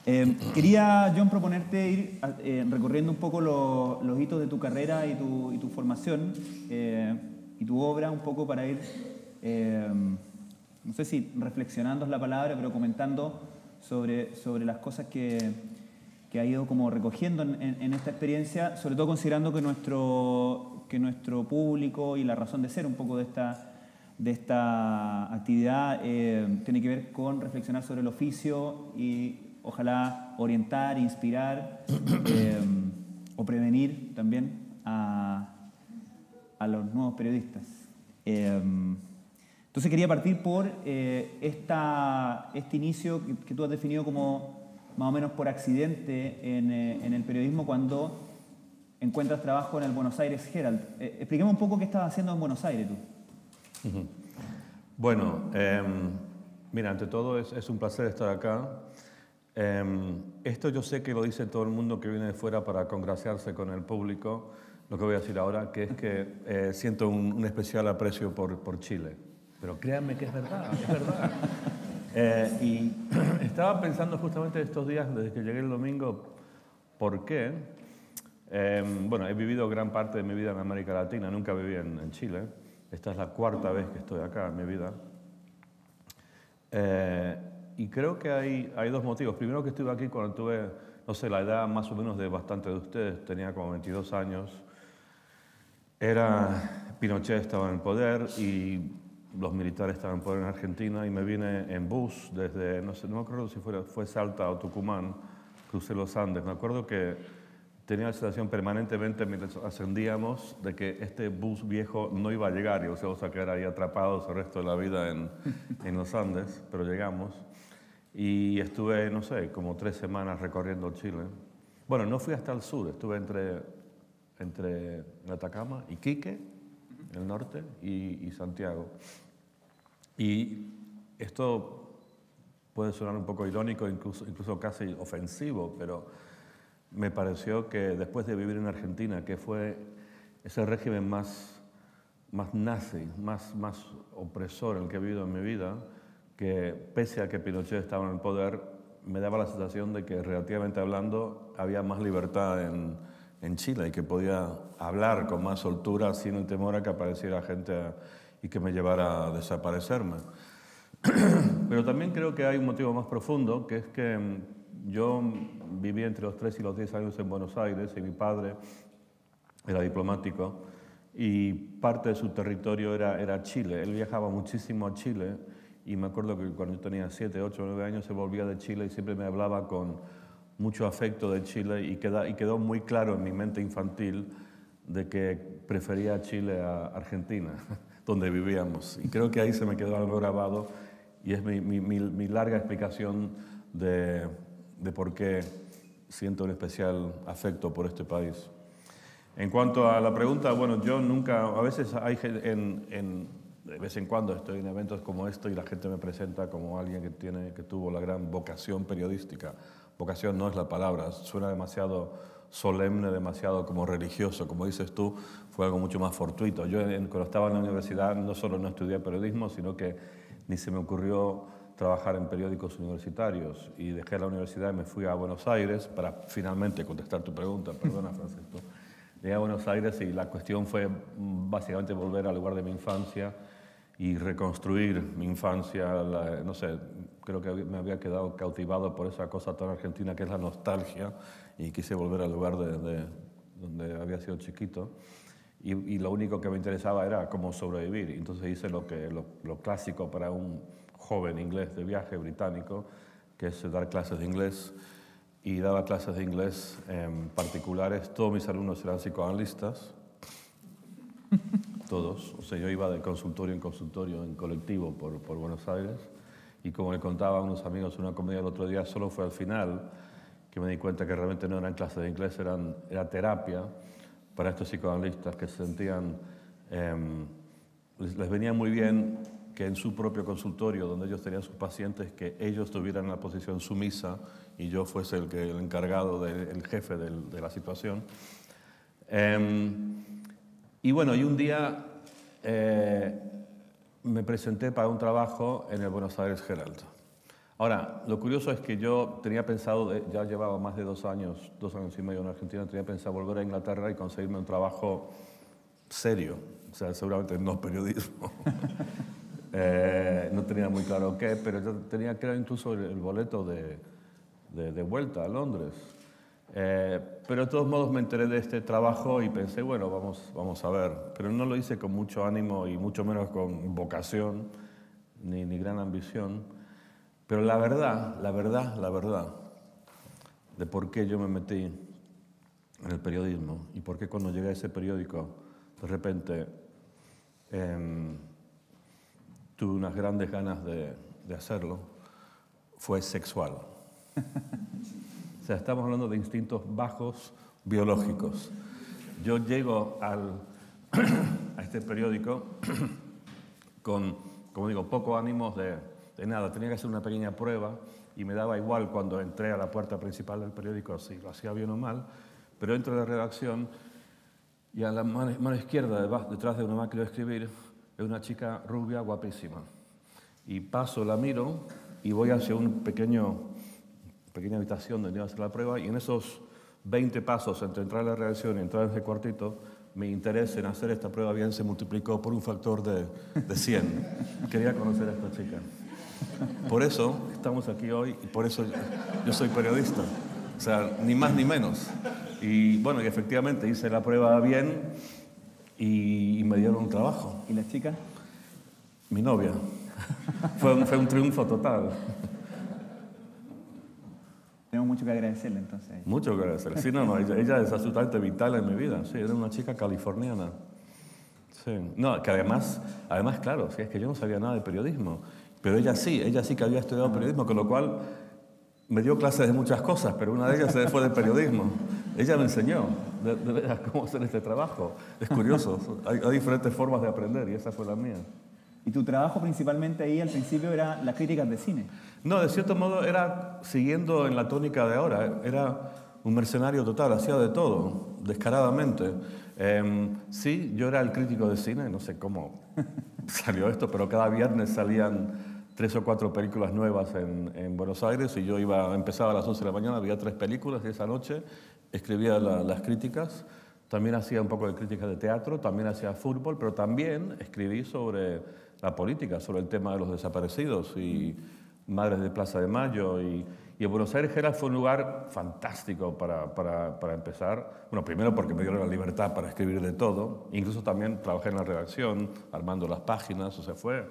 Quería, John, proponerte ir recorriendo un poco los hitos de tu carrera y tu formación y tu obra, un poco para ir, no sé si reflexionando es la palabra, pero comentando sobre las cosas que ha ido como recogiendo en esta experiencia, sobre todo considerando que nuestro público y la razón de ser un poco de esta actividad tiene que ver con reflexionar sobre el oficio y ojalá orientar, inspirar o prevenir también a los nuevos periodistas. Entonces quería partir por este inicio que tú has definido como más o menos por accidente en el periodismo cuando encuentras trabajo en el Buenos Aires Herald. Explícame un poco qué estabas haciendo en Buenos Aires tú. Bueno, mira, ante todo es un placer estar acá. Esto yo sé que lo dice todo el mundo que viene de fuera para congraciarse con el público, lo que voy a decir ahora, que es que siento un especial aprecio por Chile. Pero créanme que es verdad, es verdad. Y estaba pensando justamente estos días, desde que llegué el domingo, ¿por qué? Bueno, he vivido gran parte de mi vida en América Latina, nunca viví en Chile. Esta es la cuarta vez que estoy acá en mi vida. Y creo que hay dos motivos. Primero, que estuve aquí cuando tuve, no sé, la edad más o menos de bastante de ustedes, tenía como 22 años. Pinochet estaba en el poder y los militares estaban en poder en Argentina y me vine en bus desde, no sé, no me acuerdo si fue Salta o Tucumán, crucé los Andes. Me acuerdo que tenía la sensación permanentemente mientras ascendíamos de que este bus viejo no iba a llegar y o sea, vamos a quedar ahí atrapados el resto de la vida en los Andes, pero llegamos. Y estuve, no sé, como 3 semanas recorriendo Chile. Bueno, no fui hasta el sur, estuve entre Atacama, Iquique, el norte, y Santiago. Y esto puede sonar un poco irónico, incluso casi ofensivo, pero me pareció que después de vivir en Argentina, que fue ese régimen más nazi, más opresor en el que he vivido en mi vida, que pese a que Pinochet estaba en el poder, me daba la sensación de que relativamente hablando había más libertad en Chile y que podía hablar con más soltura sin el temor a que apareciera gente y que me llevara a desaparecerme. Pero también creo que hay un motivo más profundo, que es que yo viví entre los 3 y los 10 años en Buenos Aires y mi padre era diplomático y parte de su territorio era Chile. Él viajaba muchísimo a Chile y me acuerdo que cuando yo tenía 7, 8, 9 años se volvía de Chile y siempre me hablaba con mucho afecto de Chile y quedó muy claro en mi mente infantil de que prefería Chile a Argentina, donde vivíamos. Y creo que ahí se me quedó algo grabado y es mi larga explicación de por qué siento un especial afecto por este país. En cuanto a la pregunta, bueno, yo nunca, a veces de vez en cuando estoy en eventos como esto y la gente me presenta como alguien que tuvo la gran vocación periodística. Vocación no es la palabra, suena demasiado solemne, demasiado como religioso. Como dices tú, fue algo mucho más fortuito. Yo cuando estaba en la universidad no solo no estudié periodismo, sino que ni se me ocurrió trabajar en periódicos universitarios y dejé la universidad y me fui a Buenos Aires para finalmente contestar tu pregunta. Perdona, Francisco. Llegué a Buenos Aires y la cuestión fue básicamente volver al lugar de mi infancia y reconstruir mi infancia. No sé, creo que me había quedado cautivado por esa cosa tan argentina que es la nostalgia y quise volver al lugar donde había sido chiquito. Y lo único que me interesaba era cómo sobrevivir. Entonces hice lo clásico para un joven inglés de viaje británico, que es dar clases de inglés. Y daba clases de inglés particulares. Todos mis alumnos eran psicoanalistas, todos. O sea, yo iba de consultorio en consultorio, en colectivo, por Buenos Aires. Y como le contaba a unos amigos en una comida el otro día, solo fue al final que me di cuenta que realmente no eran clases de inglés, era terapia para estos psicoanalistas que se sentían, les venía muy bien que en su propio consultorio, donde ellos tenían sus pacientes, que ellos tuvieran la posición sumisa y yo fuese el encargado, el jefe de la situación. Y bueno, y un día me presenté para un trabajo en el Buenos Aires Herald. Ahora, lo curioso es que yo tenía pensado, ya llevaba más de 2 años y medio en Argentina, tenía pensado volver a Inglaterra y conseguirme un trabajo serio, o sea, seguramente no periodismo. No tenía muy claro qué, pero yo tenía que incluso el boleto de vuelta a Londres. Pero de todos modos me enteré de este trabajo y pensé, bueno, vamos a ver. Pero no lo hice con mucho ánimo y mucho menos con vocación ni gran ambición. Pero la verdad de por qué yo me metí en el periodismo y por qué cuando llegué a ese periódico de repente tuve unas grandes ganas de hacerlo, fue sexual. O sea, estamos hablando de instintos bajos biológicos. Yo llego a este periódico con, como digo, poco ánimos de nada. Tenía que hacer una pequeña prueba y me daba igual cuando entré a la puerta principal del periódico si lo hacía bien o mal, pero entro a la redacción y a la mano izquierda, detrás de una máquina de escribir, es una chica rubia, guapísima. Y paso, la miro y voy hacia una pequeña habitación donde iba a hacer la prueba y en esos 20 pasos entre entrar a la redacción y entrar en ese cuartito, mi interés en hacer esta prueba bien se multiplicó por un factor de 100. Quería conocer a esta chica. Por eso estamos aquí hoy y por eso yo soy periodista. O sea, ni más ni menos. Y bueno, y efectivamente hice la prueba bien y me dieron un trabajo. ¿Y la chica? Mi novia. Fue un triunfo total. Tenemos mucho que agradecerle entonces. Mucho que agradecerle. Sí, no, ella es absolutamente vital en mi vida. Sí, era una chica californiana. Sí. No, que además, claro, sí, es que yo no sabía nada de periodismo. Pero ella sí que había estudiado periodismo, con lo cual me dio clases de muchas cosas, pero una de ellas fue de periodismo. Ella me enseñó de veras cómo hacer este trabajo. Es curioso, hay diferentes formas de aprender y esa fue la mía. ¿Y tu trabajo principalmente ahí al principio era las críticas de cine? No, de cierto modo era siguiendo en la tónica de ahora. Era un mercenario total, hacía de todo, descaradamente. Sí, yo era el crítico de cine, no sé cómo salió esto, pero cada viernes salían 3 o 4 películas nuevas en Buenos Aires y yo empezaba a las 11 de la mañana, había 3 películas y esa noche escribía las críticas. También hacía un poco de crítica de teatro, también hacía fútbol, pero también escribí sobre la política, sobre el tema de los desaparecidos y Madres de Plaza de Mayo. Y en Buenos Aires Herald fue un lugar fantástico para empezar. Bueno, primero porque me dieron la libertad para escribir de todo. Incluso también trabajé en la redacción, armando las páginas. O sea, fue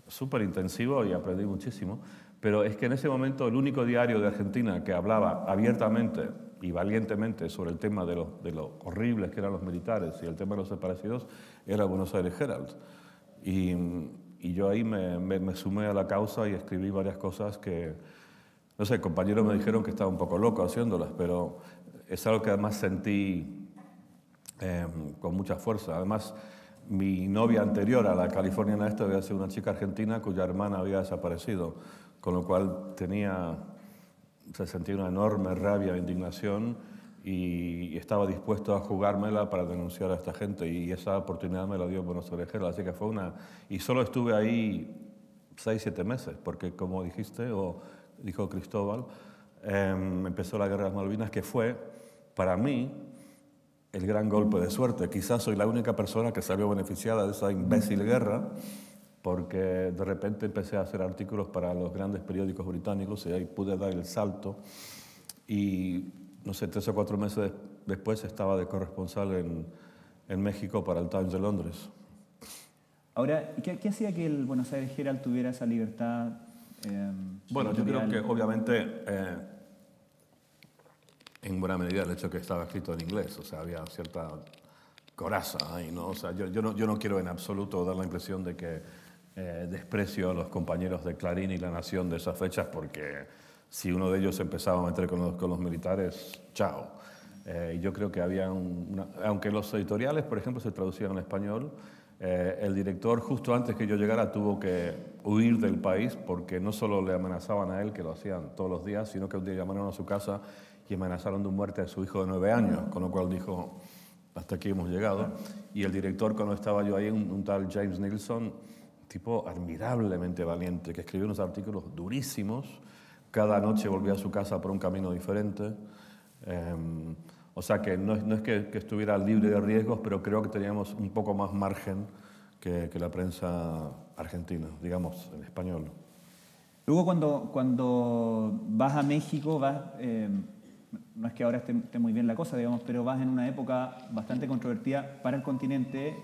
súper intensivo y aprendí muchísimo. Pero es que en ese momento el único diario de Argentina que hablaba abiertamente y valientemente sobre el tema de lo horribles que eran los militares y el tema de los desaparecidos era Buenos Aires Herald. Y yo ahí me sumé a la causa y escribí varias cosas que, no sé, compañeros me dijeron que estaba un poco loco haciéndolas, pero es algo que además sentí con mucha fuerza. Además, mi novia anterior a la californiana esta había sido una chica argentina cuya hermana había desaparecido, con lo cual sentía una enorme rabia e indignación y estaba dispuesto a jugármela para denunciar a esta gente y esa oportunidad me la dio Buenos Aires Herald, así que fue y solo estuve ahí 6-7 meses, porque como dijiste, o dijo Cristóbal, empezó la Guerra de las Malvinas, que fue, para mí, el gran golpe de suerte. Quizás soy la única persona que salió beneficiada de esa imbécil guerra, porque de repente empecé a hacer artículos para los grandes periódicos británicos y ahí pude dar el salto. Y, no sé, 3 o 4 meses después estaba de corresponsal en México para el Times de Londres. Ahora, ¿qué hacía que el Buenos Aires Herald tuviera esa libertad? Bueno, yo creo que obviamente en buena medida el hecho que estaba escrito en inglés, o sea, había cierta coraza ahí, ¿no? O sea, yo no quiero en absoluto dar la impresión de que desprecio a los compañeros de Clarín y La Nación de esas fechas, porque si uno de ellos empezaba a meter con los militares, chao. Y yo creo que había aunque los editoriales, por ejemplo, se traducían en español, el director, justo antes que yo llegara, tuvo que huir del país porque no solo le amenazaban a él, que lo hacían todos los días, sino que un día llamaron a su casa y amenazaron de muerte a su hijo de 9 años, con lo cual dijo, hasta aquí hemos llegado. Y el director, cuando estaba yo ahí, un tal James Nilsson, tipo admirablemente valiente, que escribió unos artículos durísimos, cada noche volvía a su casa por un camino diferente. O sea que no es que estuviera libre de riesgos, pero creo que teníamos un poco más margen que la prensa argentina, digamos, en español. Luego cuando vas a México, no es que ahora esté muy bien la cosa, digamos, pero vas en una época bastante controvertida para el continente,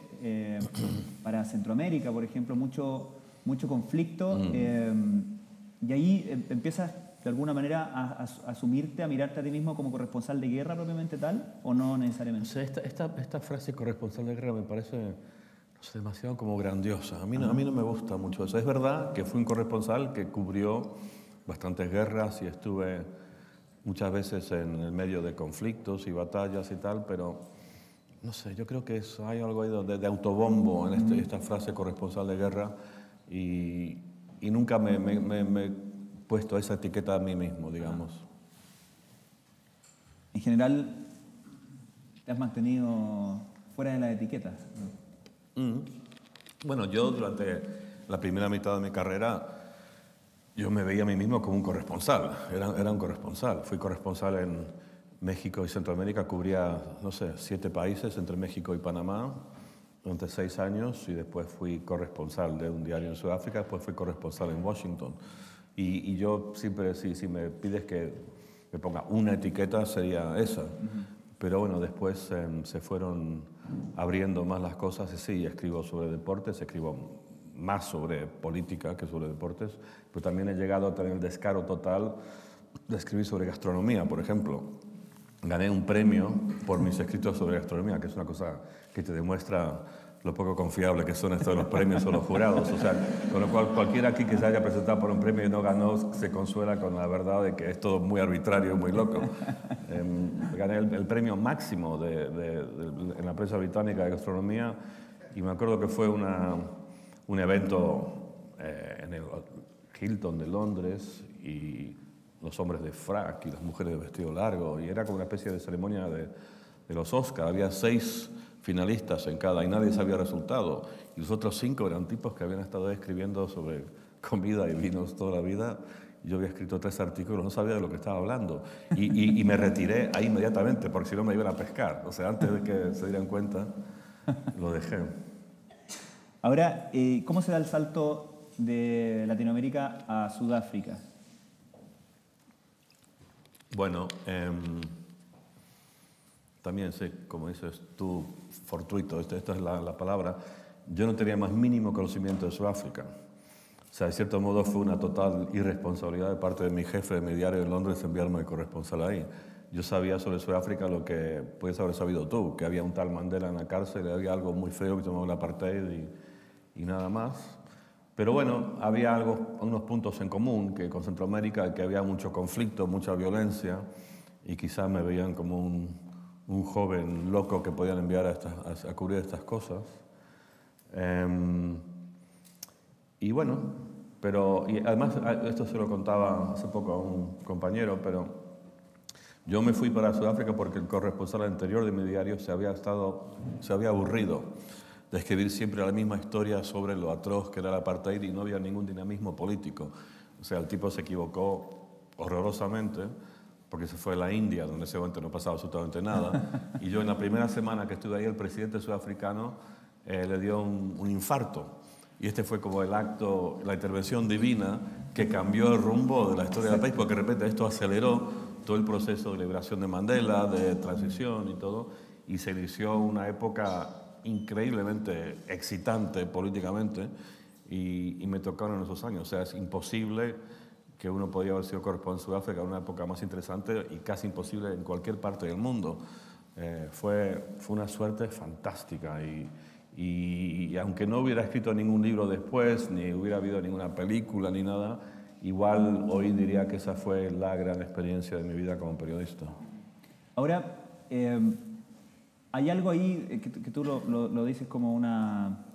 para Centroamérica, por ejemplo, mucho conflicto, y ahí empiezas de alguna manera a asumirte, a mirarte a ti mismo como corresponsal de guerra propiamente tal, ¿o no necesariamente? O sea, esta frase corresponsal de guerra me parece, no sé, demasiado como grandiosa. A mí no me gusta mucho eso. Es verdad que fui un corresponsal que cubrió bastantes guerras y estuve muchas veces en el medio de conflictos y batallas y tal, pero no sé, yo creo que hay algo ahí de autobombo en esta frase corresponsal de guerra y nunca me he puesto esa etiqueta a mí mismo, digamos. En general, te has mantenido fuera de las etiquetas, ¿no? Bueno, yo durante la primera mitad de mi carrera, yo me veía a mí mismo como un corresponsal, era un corresponsal. Fui corresponsal en México y Centroamérica, cubría, no sé, 7 países entre México y Panamá durante 6 años y después fui corresponsal de un diario en Sudáfrica, después fui corresponsal en Washington. Y yo siempre, si me pides que me ponga una etiqueta, sería esa. Pero bueno, después se fueron abriendo más las cosas y sí, escribo sobre deportes, escribo más sobre política que sobre deportes, pero también he llegado a tener el descaro total de escribir sobre gastronomía, por ejemplo. Gané un premio por mis escritos sobre gastronomía, que es una cosa que te demuestra lo poco confiable que son estos los premios o los jurados. O sea, con lo cual cualquiera aquí que se haya presentado por un premio y no ganó se consuela con la verdad de que es todo muy arbitrario, muy loco. Gané el premio máximo en la prensa británica de gastronomía y me acuerdo que fue un evento en el Hilton de Londres y los hombres de frac y las mujeres de vestido largo y era como una especie de ceremonia de los Oscars. Había 6 finalistas en cada y nadie sabía el resultado. Y los otros 5 eran tipos que habían estado escribiendo sobre comida y vinos toda la vida. Yo había escrito 3 artículos, no sabía de lo que estaba hablando. Y me retiré ahí inmediatamente, porque si no me iban a pescar. O sea, antes de que se dieran cuenta, lo dejé. Ahora, ¿cómo se da el salto de Latinoamérica a Sudáfrica? Bueno, también sé, como dices tú, fortuito, esta es la palabra, yo no tenía más mínimo conocimiento de Sudáfrica. O sea, de cierto modo fue una total irresponsabilidad de parte de mi jefe de mi diario en Londres enviarme de corresponsal ahí. Yo sabía sobre Sudáfrica lo que puedes haber sabido tú, que había un tal Mandela en la cárcel, había algo muy feo que se llamaba el apartheid y nada más. Pero bueno, había unos puntos en común, que con Centroamérica que había mucho conflicto, mucha violencia, y quizás me veían como un joven loco que podían enviar a cubrir estas cosas. Y bueno, y además esto se lo contaba hace poco a un compañero, pero yo me fui para Sudáfrica porque el corresponsal anterior de mi diario se había aburrido de escribir siempre la misma historia sobre lo atroz que era el apartheid y no había ningún dinamismo político. O sea, el tipo se equivocó horrorosamente porque se fue a la India, donde en ese momento no pasaba absolutamente nada. Y yo en la primera semana que estuve ahí, el presidente sudafricano le dio un infarto. Y este fue como el acto, la intervención divina que cambió el rumbo de la historia del país, porque de repente esto aceleró todo el proceso de liberación de Mandela, de transición y todo, y se inició una época increíblemente excitante políticamente, y me tocaron esos años. O sea, es imposible que uno podía haber sido corresponsal en Sudáfrica en una época más interesante y casi imposible en cualquier parte del mundo. Fue una suerte fantástica y aunque no hubiera escrito ningún libro después, ni hubiera habido ninguna película ni nada, igual hoy diría que esa fue la gran experiencia de mi vida como periodista. Ahora, hay algo ahí que tú lo dices como una...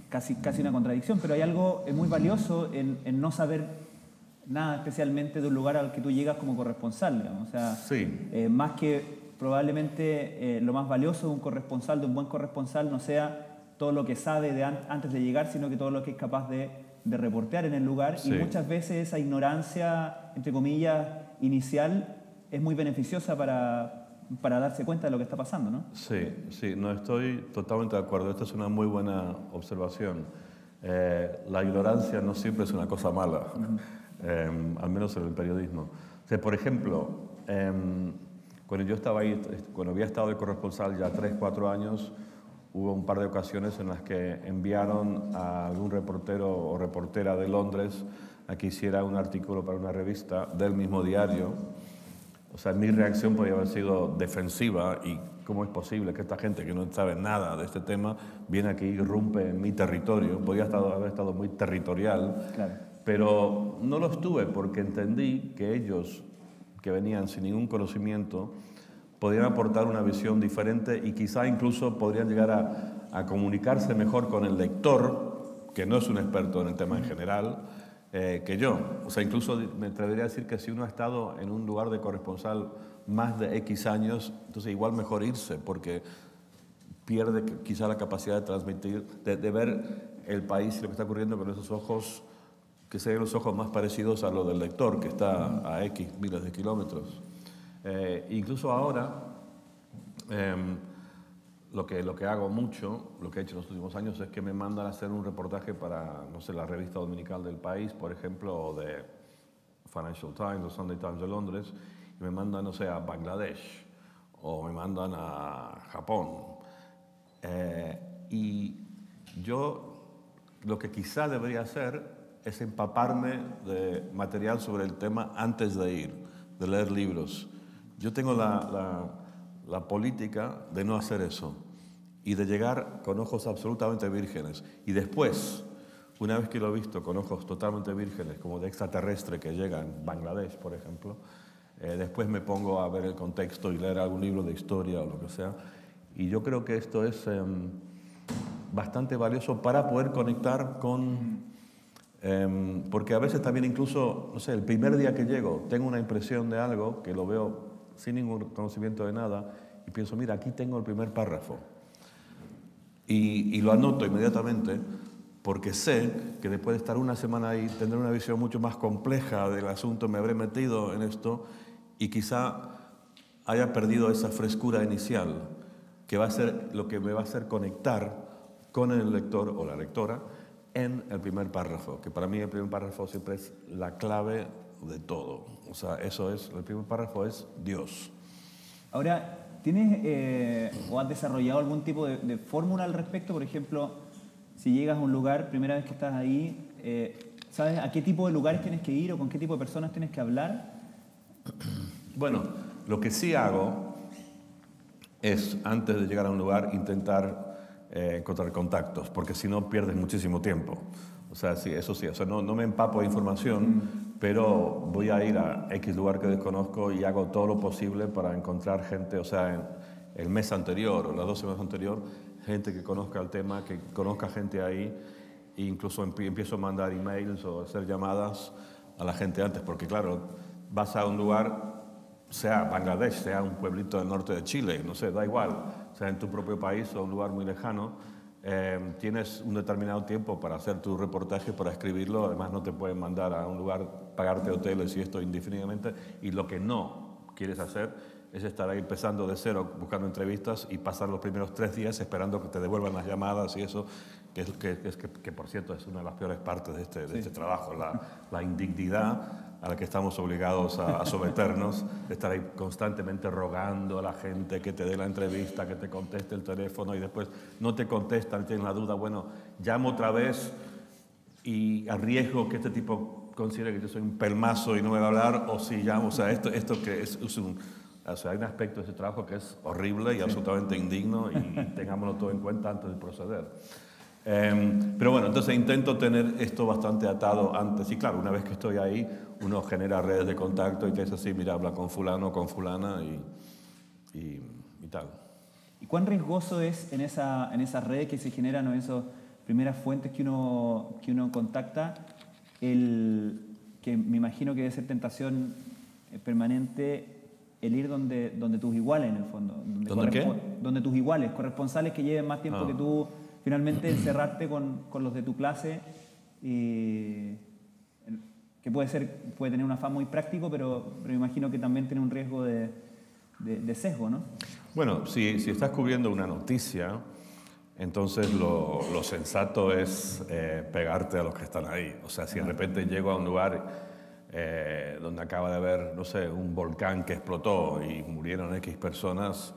casi una contradicción, pero hay algo muy valioso en no saber nada especialmente de un lugar al que tú llegas como corresponsal, digamos. O sea, sí. Más que probablemente lo más valioso de un corresponsal, de un buen corresponsal, no sea todo lo que sabe antes de llegar, sino que todo lo que es capaz de de reportear en el lugar, Sí. y muchas veces esa ignorancia, entre comillas, inicial es muy beneficiosa para darse cuenta de lo que está pasando, ¿no? Sí, sí, no estoy totalmente de acuerdo. Esta es una muy buena observación. La ignorancia no siempre es una cosa mala, al menos en el periodismo. O sea, por ejemplo, cuando yo estaba ahí, cuando había estado de corresponsal ya 3, 4 años, hubo un par de ocasiones en las que enviaron a algún reportero o reportera de Londres a que hiciera un artículo para una revista del mismo diario. O sea, mi reacción podría haber sido defensiva y ¿cómo es posible que esta gente que no sabe nada de este tema viene aquí y irrumpe en mi territorio? Podría haber estado muy territorial, Claro. pero no lo estuve porque entendí que ellos, que venían sin ningún conocimiento, podrían aportar una visión diferente y quizá incluso podrían llegar a comunicarse mejor con el lector, que no es un experto en el tema en general, que yo. O sea, incluso me atrevería a decir que si uno ha estado en un lugar de corresponsal más de X años, entonces igual mejor irse, porque pierde quizá la capacidad de transmitir, de ver el país y lo que está ocurriendo con esos ojos, que sean los ojos más parecidos a lo del lector, que está a X miles de kilómetros. Incluso ahora, lo que hago mucho, lo que he hecho en los últimos años, es que me mandan a hacer un reportaje para, no sé, la revista dominical del país, por ejemplo, o de Financial Times o Sunday Times de Londres, y me mandan, no sé, a Bangladesh, o me mandan a Japón. Y yo lo que quizá debería hacer es empaparme de material sobre el tema antes de ir, de leer libros. Yo tengo la política de no hacer eso y de llegar con ojos absolutamente vírgenes. Y después, una vez que lo he visto con ojos totalmente vírgenes, como de extraterrestre que llega en Bangladesh, por ejemplo, después me pongo a ver el contexto y leer algún libro de historia o lo que sea. Y yo creo que esto es bastante valioso para poder conectar con... porque a veces también incluso, no sé, el primer día que llego tengo una impresión de algo que lo veo sin ningún conocimiento de nada y pienso, mira, aquí tengo el primer párrafo. Y lo anoto inmediatamente porque sé que después de estar una semana ahí tendré una visión mucho más compleja del asunto, me habré metido en esto y quizá haya perdido esa frescura inicial que va a ser lo que me va a hacer conectar con el lector o la lectora en el primer párrafo, que para mí el primer párrafo siempre es la clave de todo. O sea, eso es, el primer párrafo es Dios. Ahora, ¿tienes o has desarrollado algún tipo de fórmula al respecto? Por ejemplo, si llegas a un lugar, primera vez que estás ahí, ¿sabes a qué tipo de lugares tienes que ir o con qué tipo de personas tienes que hablar? Bueno, lo que sí hago es, antes de llegar a un lugar, intentar encontrar contactos, porque si no pierdes muchísimo tiempo. O sea, sí, eso sí, o sea, no me empapo de información, pero voy a ir a X lugar que desconozco y hago todo lo posible para encontrar gente, o sea, en el mes anterior o las 2 semanas anterior, gente que conozca el tema, que conozca gente ahí, e incluso empiezo a mandar emails o hacer llamadas a la gente antes, porque claro, vas a un lugar, sea Bangladesh, sea un pueblito del norte de Chile, no sé, da igual, sea en tu propio país o un lugar muy lejano, tienes un determinado tiempo para hacer tu reportaje, para escribirlo, además no te pueden mandar a un lugar, pagarte hoteles y esto indefinidamente, y lo que no quieres hacer es estar ahí empezando de cero, buscando entrevistas y pasar los primeros 3 días esperando que te devuelvan las llamadas y eso, que por cierto es una de las peores partes de este trabajo, la indignidad a la que estamos obligados a someternos, de estar ahí constantemente rogando a la gente que te dé la entrevista, que te conteste el teléfono y después no te contestan, tienen la duda, bueno, llamo otra vez y arriesgo que este tipo considere que yo soy un pelmazo y no me va a hablar, o si llamo, o sea, esto que es un... O sea, hay un aspecto de ese trabajo que es horrible y absolutamente indigno y tengámoslo todo en cuenta antes de proceder. Pero bueno, entonces intento tener esto bastante atado antes. Y claro, una vez que estoy ahí, uno genera redes de contacto y te dice así, mira, habla con fulano, con fulana y tal. ¿Y cuán riesgoso es en esas redes que se generan o esas primeras fuentes que uno contacta, que me imagino que debe ser tentación permanente el ir donde tus iguales en el fondo? ¿Dónde qué? Donde tus iguales, corresponsales que lleven más tiempo que tú, finalmente encerrarte con los de tu clase y que puede tener un afán muy práctico, pero me imagino que también tiene un riesgo de sesgo, ¿no? Bueno, si estás cubriendo una noticia, entonces lo sensato es pegarte a los que están ahí. O sea, si de repente llego a un lugar donde acaba de haber, no sé, un volcán que explotó y murieron X personas,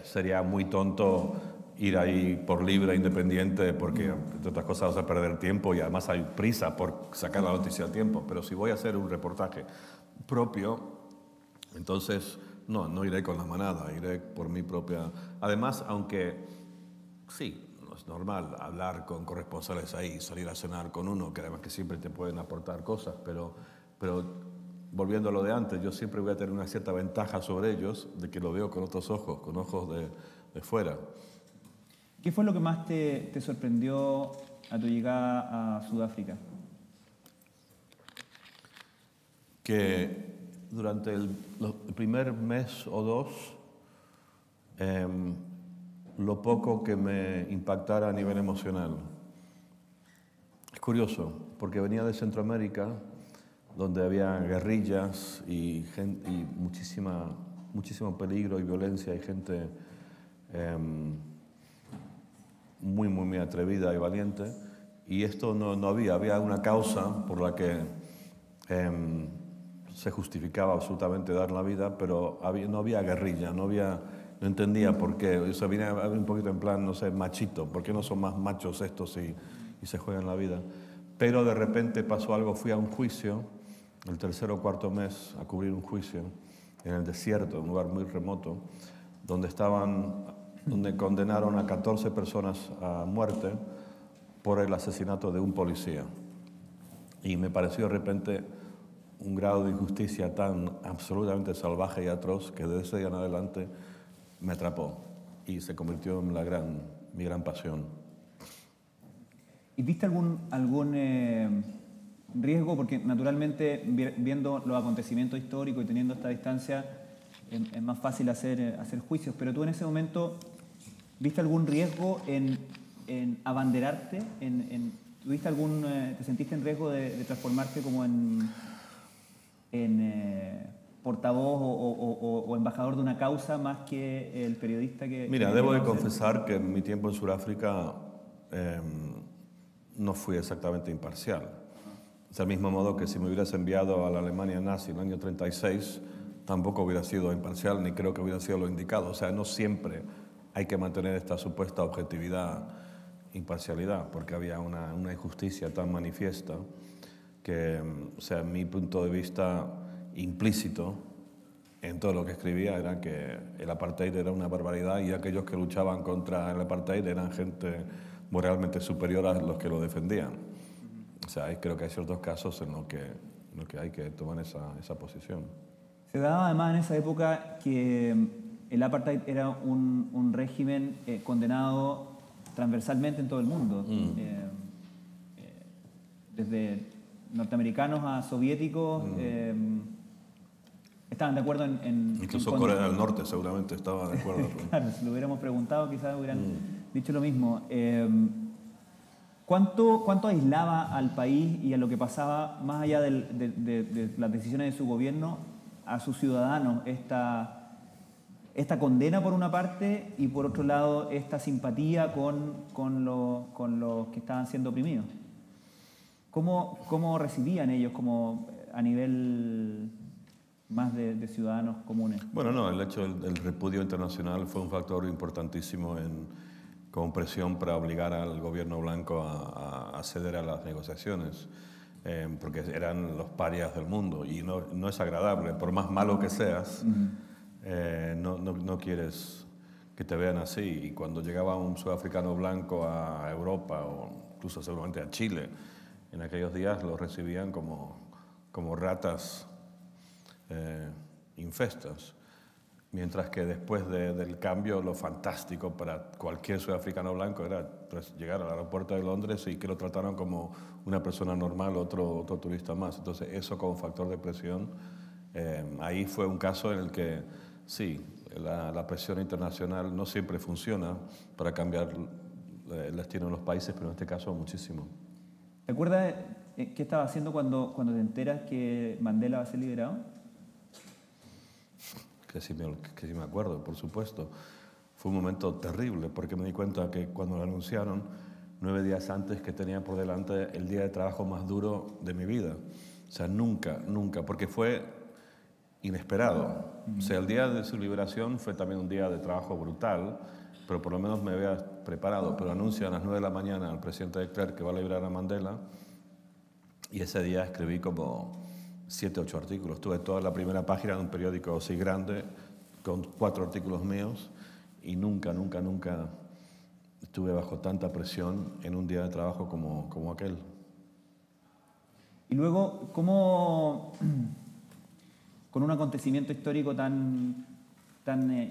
sería muy tonto ir ahí por libre, independiente, porque entre otras cosas vas a perder tiempo y además hay prisa por sacar la noticia a tiempo. Pero si voy a hacer un reportaje propio, entonces no iré con la manada, iré por mi propia... Además, aunque sí, no es normal hablar con corresponsales ahí, salir a cenar con uno, que además que siempre te pueden aportar cosas, pero volviendo a lo de antes, yo siempre voy a tener una cierta ventaja sobre ellos de que lo veo con otros ojos, con ojos de fuera. ¿Qué fue lo que más te sorprendió a tu llegada a Sudáfrica? Que durante el primer mes o dos, lo poco que me impactara a nivel emocional. Es curioso, porque venía de Centroamérica, donde había guerrillas y muchísimo peligro y violencia y gente muy atrevida y valiente, y esto no había una causa por la que se justificaba absolutamente dar la vida, pero no había guerrilla, no entendía por qué. O sea, vine un poquito en plan, no sé, machito, ¿por qué no son más machos estos y se juegan la vida? Pero de repente pasó algo, fui a un juicio, el tercer o cuarto mes, a cubrir un juicio en el desierto, un lugar muy remoto, donde condenaron a 14 personas a muerte por el asesinato de un policía. Y me pareció de repente un grado de injusticia tan absolutamente salvaje y atroz que desde ese día en adelante me atrapó y se convirtió en mi gran pasión. ¿Y viste algún riesgo? Porque naturalmente, viendo los acontecimientos históricos y teniendo esta distancia, es más fácil hacer juicios, pero tú en ese momento, ¿viste algún riesgo en abanderarte? ¿Te sentiste en riesgo de transformarte como en portavoz o embajador de una causa más que el periodista que... Mira, debo de confesar que en mi tiempo en Sudáfrica no fui exactamente imparcial. Del mismo modo que si me hubieras enviado a la Alemania nazi en el año 36, tampoco hubiera sido imparcial, ni creo que hubiera sido lo indicado. O sea, no siempre hay que mantener esta supuesta objetividad, imparcialidad, porque había una injusticia tan manifiesta que, o sea, mi punto de vista implícito en todo lo que escribía era que el apartheid era una barbaridad y aquellos que luchaban contra el apartheid eran gente moralmente superior a los que lo defendían. O sea, creo que hay ciertos casos en los que hay que tomar esa posición. Se daba además en esa época que el apartheid era un régimen condenado transversalmente en todo el mundo. Desde norteamericanos a soviéticos estaban de acuerdo en incluso Corea del Norte seguramente estaba de acuerdo. Claro, si lo hubiéramos preguntado quizás hubieran dicho lo mismo. ¿Cuánto aislaba al país y a lo que pasaba más allá de las decisiones de su gobierno a sus ciudadanos esta condena por una parte y por otro lado esta simpatía con los que estaban siendo oprimidos? ¿Cómo recibían ellos como a nivel más de ciudadanos comunes? Bueno, no, el hecho del repudio internacional fue un factor importantísimo como presión para obligar al gobierno blanco a ceder a las negociaciones, porque eran los parias del mundo y no es agradable, por más malo que seas, no quieres que te vean así. Y cuando llegaba un sudafricano blanco a Europa o incluso seguramente a Chile, en aquellos días los recibían como ratas infestas. Mientras que después del cambio, lo fantástico para cualquier sudafricano blanco era llegar al aeropuerto de Londres y que lo trataran como una persona normal, otro turista más. Entonces, eso como factor de presión, ahí fue un caso en el que, sí, la presión internacional no siempre funciona para cambiar el destino de los países, pero en este caso muchísimo. ¿Te acuerdas qué estabas haciendo cuando te enteras que Mandela va a ser liberado? Que sí me acuerdo, por supuesto. Fue un momento terrible porque me di cuenta que cuando lo anunciaron, 9 días antes, que tenía por delante el día de trabajo más duro de mi vida. O sea, nunca, porque fue inesperado. O sea, el día de su liberación fue también un día de trabajo brutal, pero por lo menos me había preparado. Pero anuncian a las 9 de la mañana al presidente de Klerk que va a liberar a Mandela, y ese día escribí como 7, 8 artículos. Tuve toda la primera página de un periódico así grande, con 4 artículos míos, y nunca estuve bajo tanta presión en un día de trabajo como aquel. Y luego, ¿cómo, con un acontecimiento histórico tan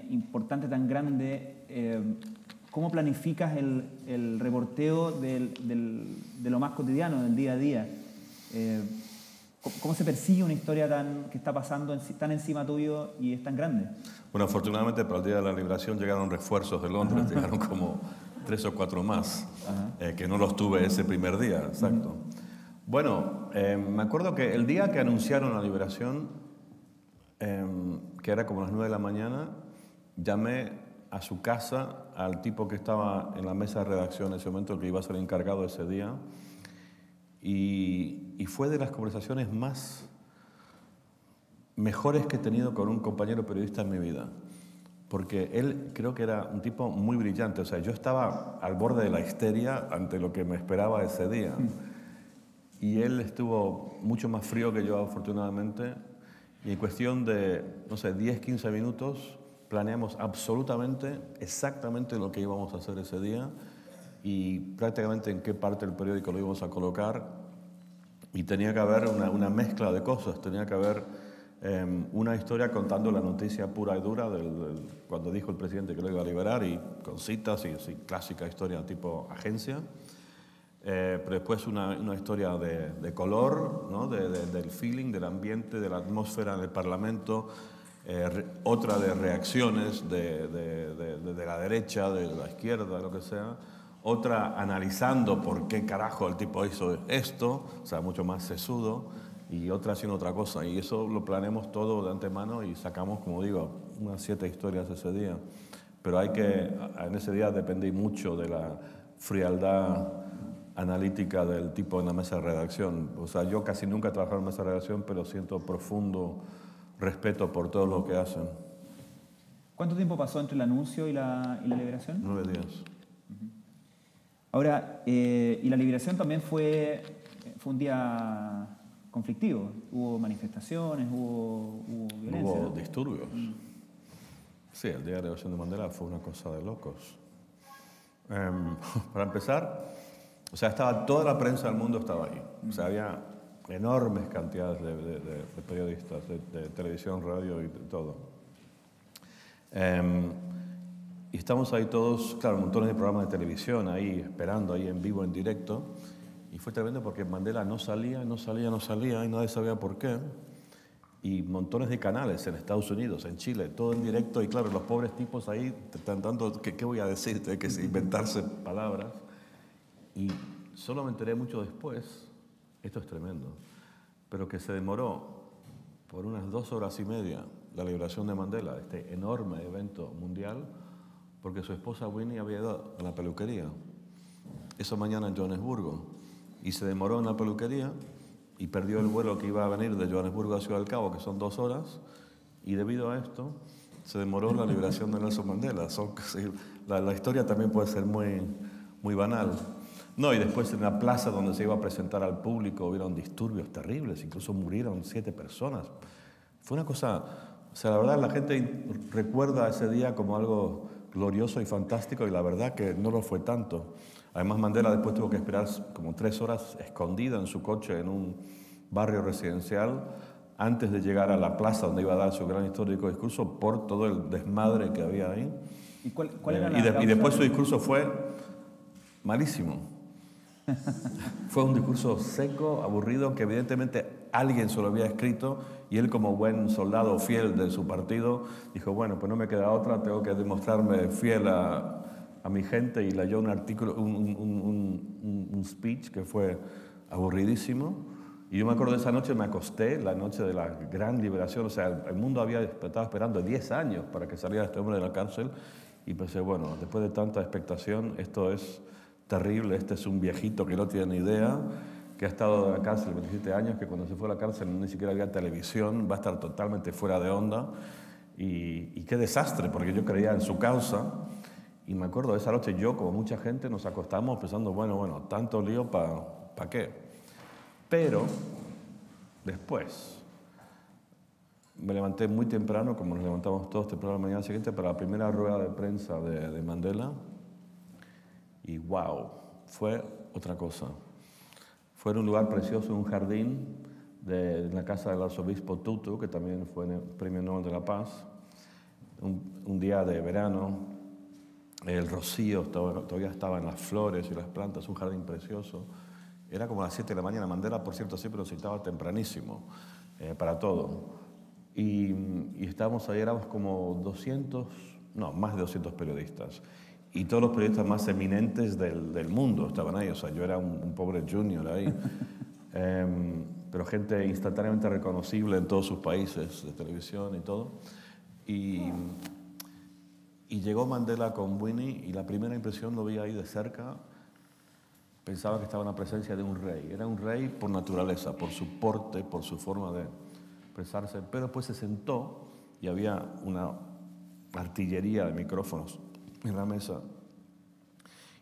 importante, tan grande, cómo planificas el reporteo de lo más cotidiano, del día a día? ¿Cómo se persigue una historia que está pasando tan encima tuyo y es tan grande? Bueno, afortunadamente para el Día de la Liberación llegaron refuerzos de Londres, llegaron como 3 o 4 más, que no los tuve ese primer día, exacto. Bueno, me acuerdo que el día que anunciaron la liberación, que era como las 9 de la mañana, llamé a su casa al tipo que estaba en la mesa de redacción en ese momento, el que iba a ser encargado ese día, y fue de las conversaciones mejores que he tenido con un compañero periodista en mi vida, porque él creo que era un tipo muy brillante. O sea, yo estaba al borde de la histeria ante lo que me esperaba ese día, y él estuvo mucho más frío que yo, afortunadamente, y en cuestión de, no sé, 10, 15 minutos planeamos exactamente lo que íbamos a hacer ese día y prácticamente en qué parte del periódico lo íbamos a colocar, y tenía que haber una mezcla de cosas. Tenía que haber una historia contando la noticia pura y dura cuando dijo el presidente que lo iba a liberar, y con citas, y clásica historia tipo agencia. Pero después una historia de color, ¿no? del feeling, del ambiente, de la atmósfera en el Parlamento. Otra de reacciones de la derecha, de la izquierda, lo que sea. Otra analizando por qué carajo el tipo hizo esto, o sea, mucho más sesudo, y otra haciendo otra cosa. Y eso lo planeamos todo de antemano y sacamos, como digo, unas 7 historias ese día. Pero en ese día dependí mucho de la frialdad analítica del tipo en la mesa de redacción. O sea, yo casi nunca he trabajado en mesa de redacción, pero siento profundo respeto por todo lo que hacen. ¿Cuánto tiempo pasó entre el anuncio y la liberación? 9 días. Ahora, y la liberación también fue un día conflictivo. Hubo manifestaciones, hubo violencia. Hubo disturbios. Sí, el día de la liberación de Mandela fue una cosa de locos. Para empezar, o sea, toda la prensa del mundo estaba ahí. O sea, había enormes cantidades de periodistas, de televisión, radio y de todo. Y estamos ahí todos, claro, montones de programas de televisión ahí, esperando ahí en vivo, en directo. Y fue tremendo porque Mandela no salía, y nadie sabía por qué. Y montones de canales en Estados Unidos, en Chile, todo en directo. Y claro, los pobres tipos ahí tratando, ¿qué voy a decir? Hay que inventarse palabras. Y solo me enteré mucho después, esto es tremendo, pero que se demoró por unas 2 horas y media la liberación de Mandela, este enorme evento mundial, porque su esposa Winnie había ido a la peluquería esa mañana en Johannesburgo, y se demoró en la peluquería y perdió el vuelo que iba a venir de Johannesburgo a Ciudad del Cabo, que son 2 horas, y debido a esto se demoró la liberación de Nelson Mandela. La historia también puede ser muy, muy banal. No, y después en la plaza donde se iba a presentar al público hubieron disturbios terribles, incluso murieron 7 personas. Fue una cosa, o sea, la verdad la gente recuerda ese día como algo glorioso y fantástico, y la verdad que no lo fue tanto. Además, Mandela después tuvo que esperar como 3 horas escondida en su coche en un barrio residencial antes de llegar a la plaza donde iba a dar su gran histórico discurso, por todo el desmadre que había ahí. ¿Y cuál era la y después su discurso fue malísimo. Fue un discurso seco, aburrido, que evidentemente alguien se lo había escrito, y él, como buen soldado fiel de su partido, dijo, bueno, pues no me queda otra, tengo que demostrarme fiel a mi gente, y leyó un artículo, un speech que fue aburridísimo. Y yo me acuerdo de esa noche, me acosté, la noche de la gran liberación. O sea, el mundo estaba esperando 10 años para que saliera este hombre de la cárcel. Y pensé, bueno, después de tanta expectación, esto es terrible. Este es un viejito que no tiene ni idea, que ha estado en la cárcel 27 años, que cuando se fue a la cárcel ni siquiera había televisión, va a estar totalmente fuera de onda. Y qué desastre, porque yo creía en su causa. Y me acuerdo de esa noche, yo, como mucha gente, nos acostamos pensando, bueno, tanto lío, ¿para qué? Pero después me levanté muy temprano, como nos levantamos todos temprano la mañana siguiente, para la primera rueda de prensa de Mandela. Y wow, fue otra cosa. Fue en un lugar precioso, en un jardín de la casa del arzobispo Tutu, que también fue Premio Nobel de la Paz. Un día de verano, el rocío todavía estaba en las flores y las plantas, un jardín precioso. Era como a las 7 de la mañana. Mandela, por cierto, siempre nos citaba tempranísimo para todo. Y estábamos ahí, éramos como más de 200 periodistas. Y todos los periodistas más eminentes del mundo estaban ahí. O sea, yo era un pobre junior ahí. Pero gente instantáneamente reconocible en todos sus países de televisión y todo. Y llegó Mandela con Winnie y la primera impresión, lo vi ahí de cerca, pensaba que estaba en la presencia de un rey. Era un rey por naturaleza, por su porte, por su forma de expresarse. Pero después se sentó y había una artillería de micrófonos en la mesa.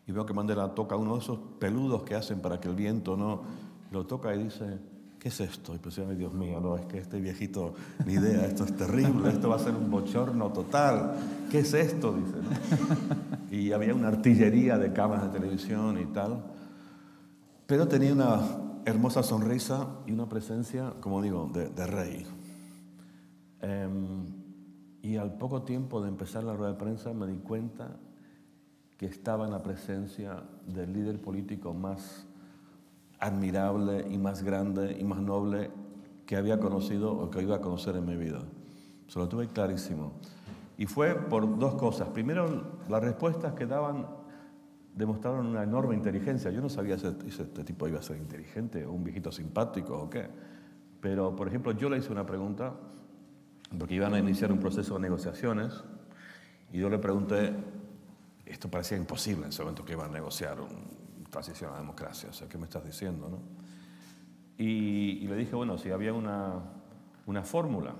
Y veo que Mandela toca uno de esos peludos que hacen para que el viento no... Lo toca y dice, ¿qué es esto? Y pensé, ay Dios mío, no, es que este viejito, ni idea, esto es terrible, esto va a ser un bochorno total. ¿Qué es esto? Dice, ¿no? Y había una artillería de cámaras de televisión y tal. Pero tenía una hermosa sonrisa y una presencia, como digo, de rey. Y al poco tiempo de empezar la rueda de prensa me di cuenta que estaba en la presencia del líder político más admirable y más grande y más noble que había conocido o que iba a conocer en mi vida. Se lo tuve clarísimo. Y fue por dos cosas. Primero, las respuestas que daban demostraron una enorme inteligencia. Yo no sabía si este tipo iba a ser inteligente o un viejito simpático o qué. Pero, por ejemplo, yo le hice una pregunta, porque iban a iniciar un proceso de negociaciones, y yo le pregunté, esto parecía imposible en ese momento que iban a negociar una transición a la democracia, o sea, ¿qué me estás diciendo, no? Y le dije, bueno, si había una fórmula.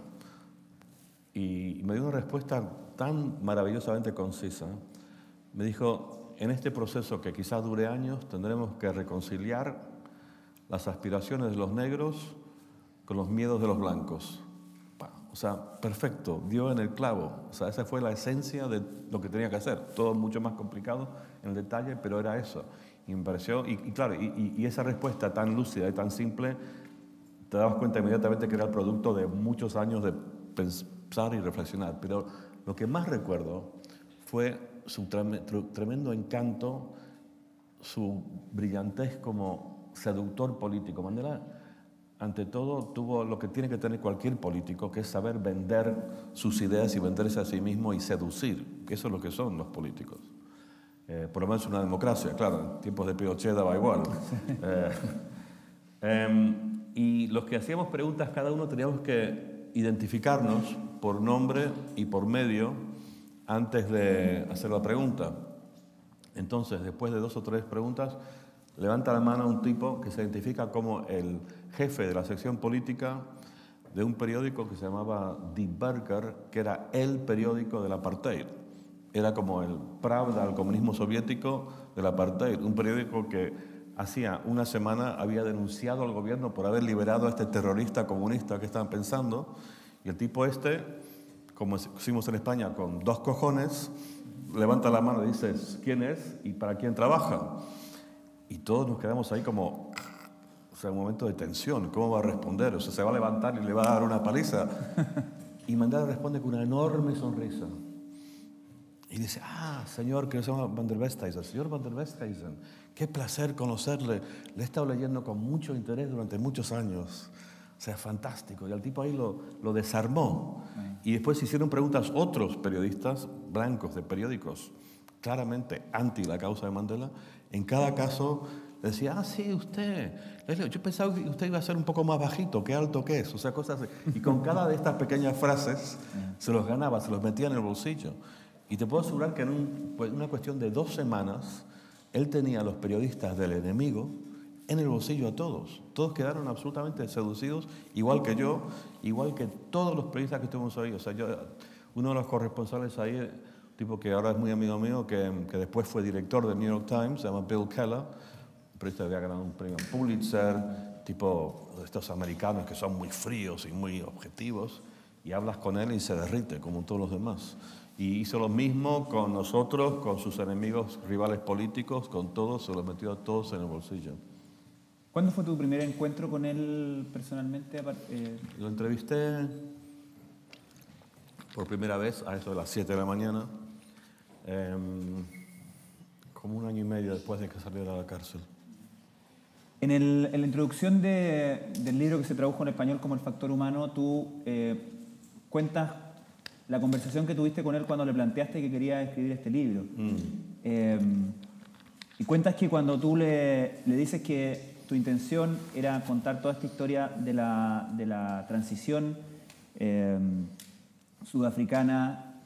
Y me dio una respuesta tan maravillosamente concisa. Me dijo, en este proceso que quizá dure años, tendremos que reconciliar las aspiraciones de los negros con los miedos de los blancos. O sea, perfecto, dio en el clavo. O sea, esa fue la esencia de lo que tenía que hacer. Todo mucho más complicado en el detalle, pero era eso. Y me pareció, claro, esa respuesta tan lúcida y tan simple, te dabas cuenta inmediatamente que era el producto de muchos años de pensar y reflexionar. Pero lo que más recuerdo fue su tremendo encanto, su brillantez como seductor político. Mandela, ante todo, tuvo lo que tiene que tener cualquier político, que es saber vender sus ideas y venderse a sí mismo y seducir, que eso es lo que son los políticos. Por lo menos una democracia, claro, en tiempos de Pinochet daba igual. Y los que hacíamos preguntas, cada uno teníamos que identificarnos por nombre y por medio antes de hacer la pregunta. Entonces, después de 2 o 3 preguntas, levanta la mano un tipo que se identifica como el jefe de la sección política de un periódico que se llamaba Die Burger, que era el periódico del apartheid. Era como el Pravda al comunismo soviético del apartheid, un periódico que hacía una semana había denunciado al gobierno por haber liberado a este terrorista comunista que estaban pensando, y el tipo este, como decimos en España, con 2 cojones, levanta la mano y dice quién es y para quién trabaja. Y todos nos quedamos ahí como, o sea, un momento de tensión. ¿Cómo va a responder? O sea, se va a levantar y le va a dar una paliza. Y Mandela responde con una enorme sonrisa. Y dice, señor, que se llama Van der Westhuizen. Señor Van der Westhuizen, qué placer conocerle. Le he estado leyendo con mucho interés durante muchos años. O sea, fantástico. Y al tipo ahí lo desarmó. Y después hicieron preguntas otros periodistas blancos de periódicos claramente anti la causa de Mandela. En cada caso Decía, ah, sí, usted. Yo pensaba que usted iba a ser un poco más bajito, qué alto que es, o sea, cosas así. Y con cada de estas pequeñas frases se los ganaba, se los metía en el bolsillo. Y te puedo asegurar que en una cuestión de 2 semanas, él tenía a los periodistas del enemigo en el bolsillo a todos. Todos quedaron absolutamente seducidos, igual que yo, igual que todos los periodistas que estuvimos ahí. O sea, uno de los corresponsales ahí, un tipo que ahora es muy amigo mío, que después fue director del New York Times, se llama Bill Keller, un periodista que había ganado un premio Pulitzer, tipo de estos americanos que son muy fríos y muy objetivos, y hablas con él y se derrite, como todos los demás. Y hizo lo mismo con nosotros, con sus enemigos, rivales políticos, con todos, se los metió a todos en el bolsillo. ¿Cuándo fue tu primer encuentro con él personalmente? Lo entrevisté por primera vez a eso de las 7 de la mañana, como 1 año y medio después de que saliera de la cárcel. En la introducción del libro que se tradujo en español como El factor humano, tú cuentas la conversación que tuviste con él cuando le planteaste que querías escribir este libro. Y cuentas que cuando tú le dices que tu intención era contar toda esta historia de la transición sudafricana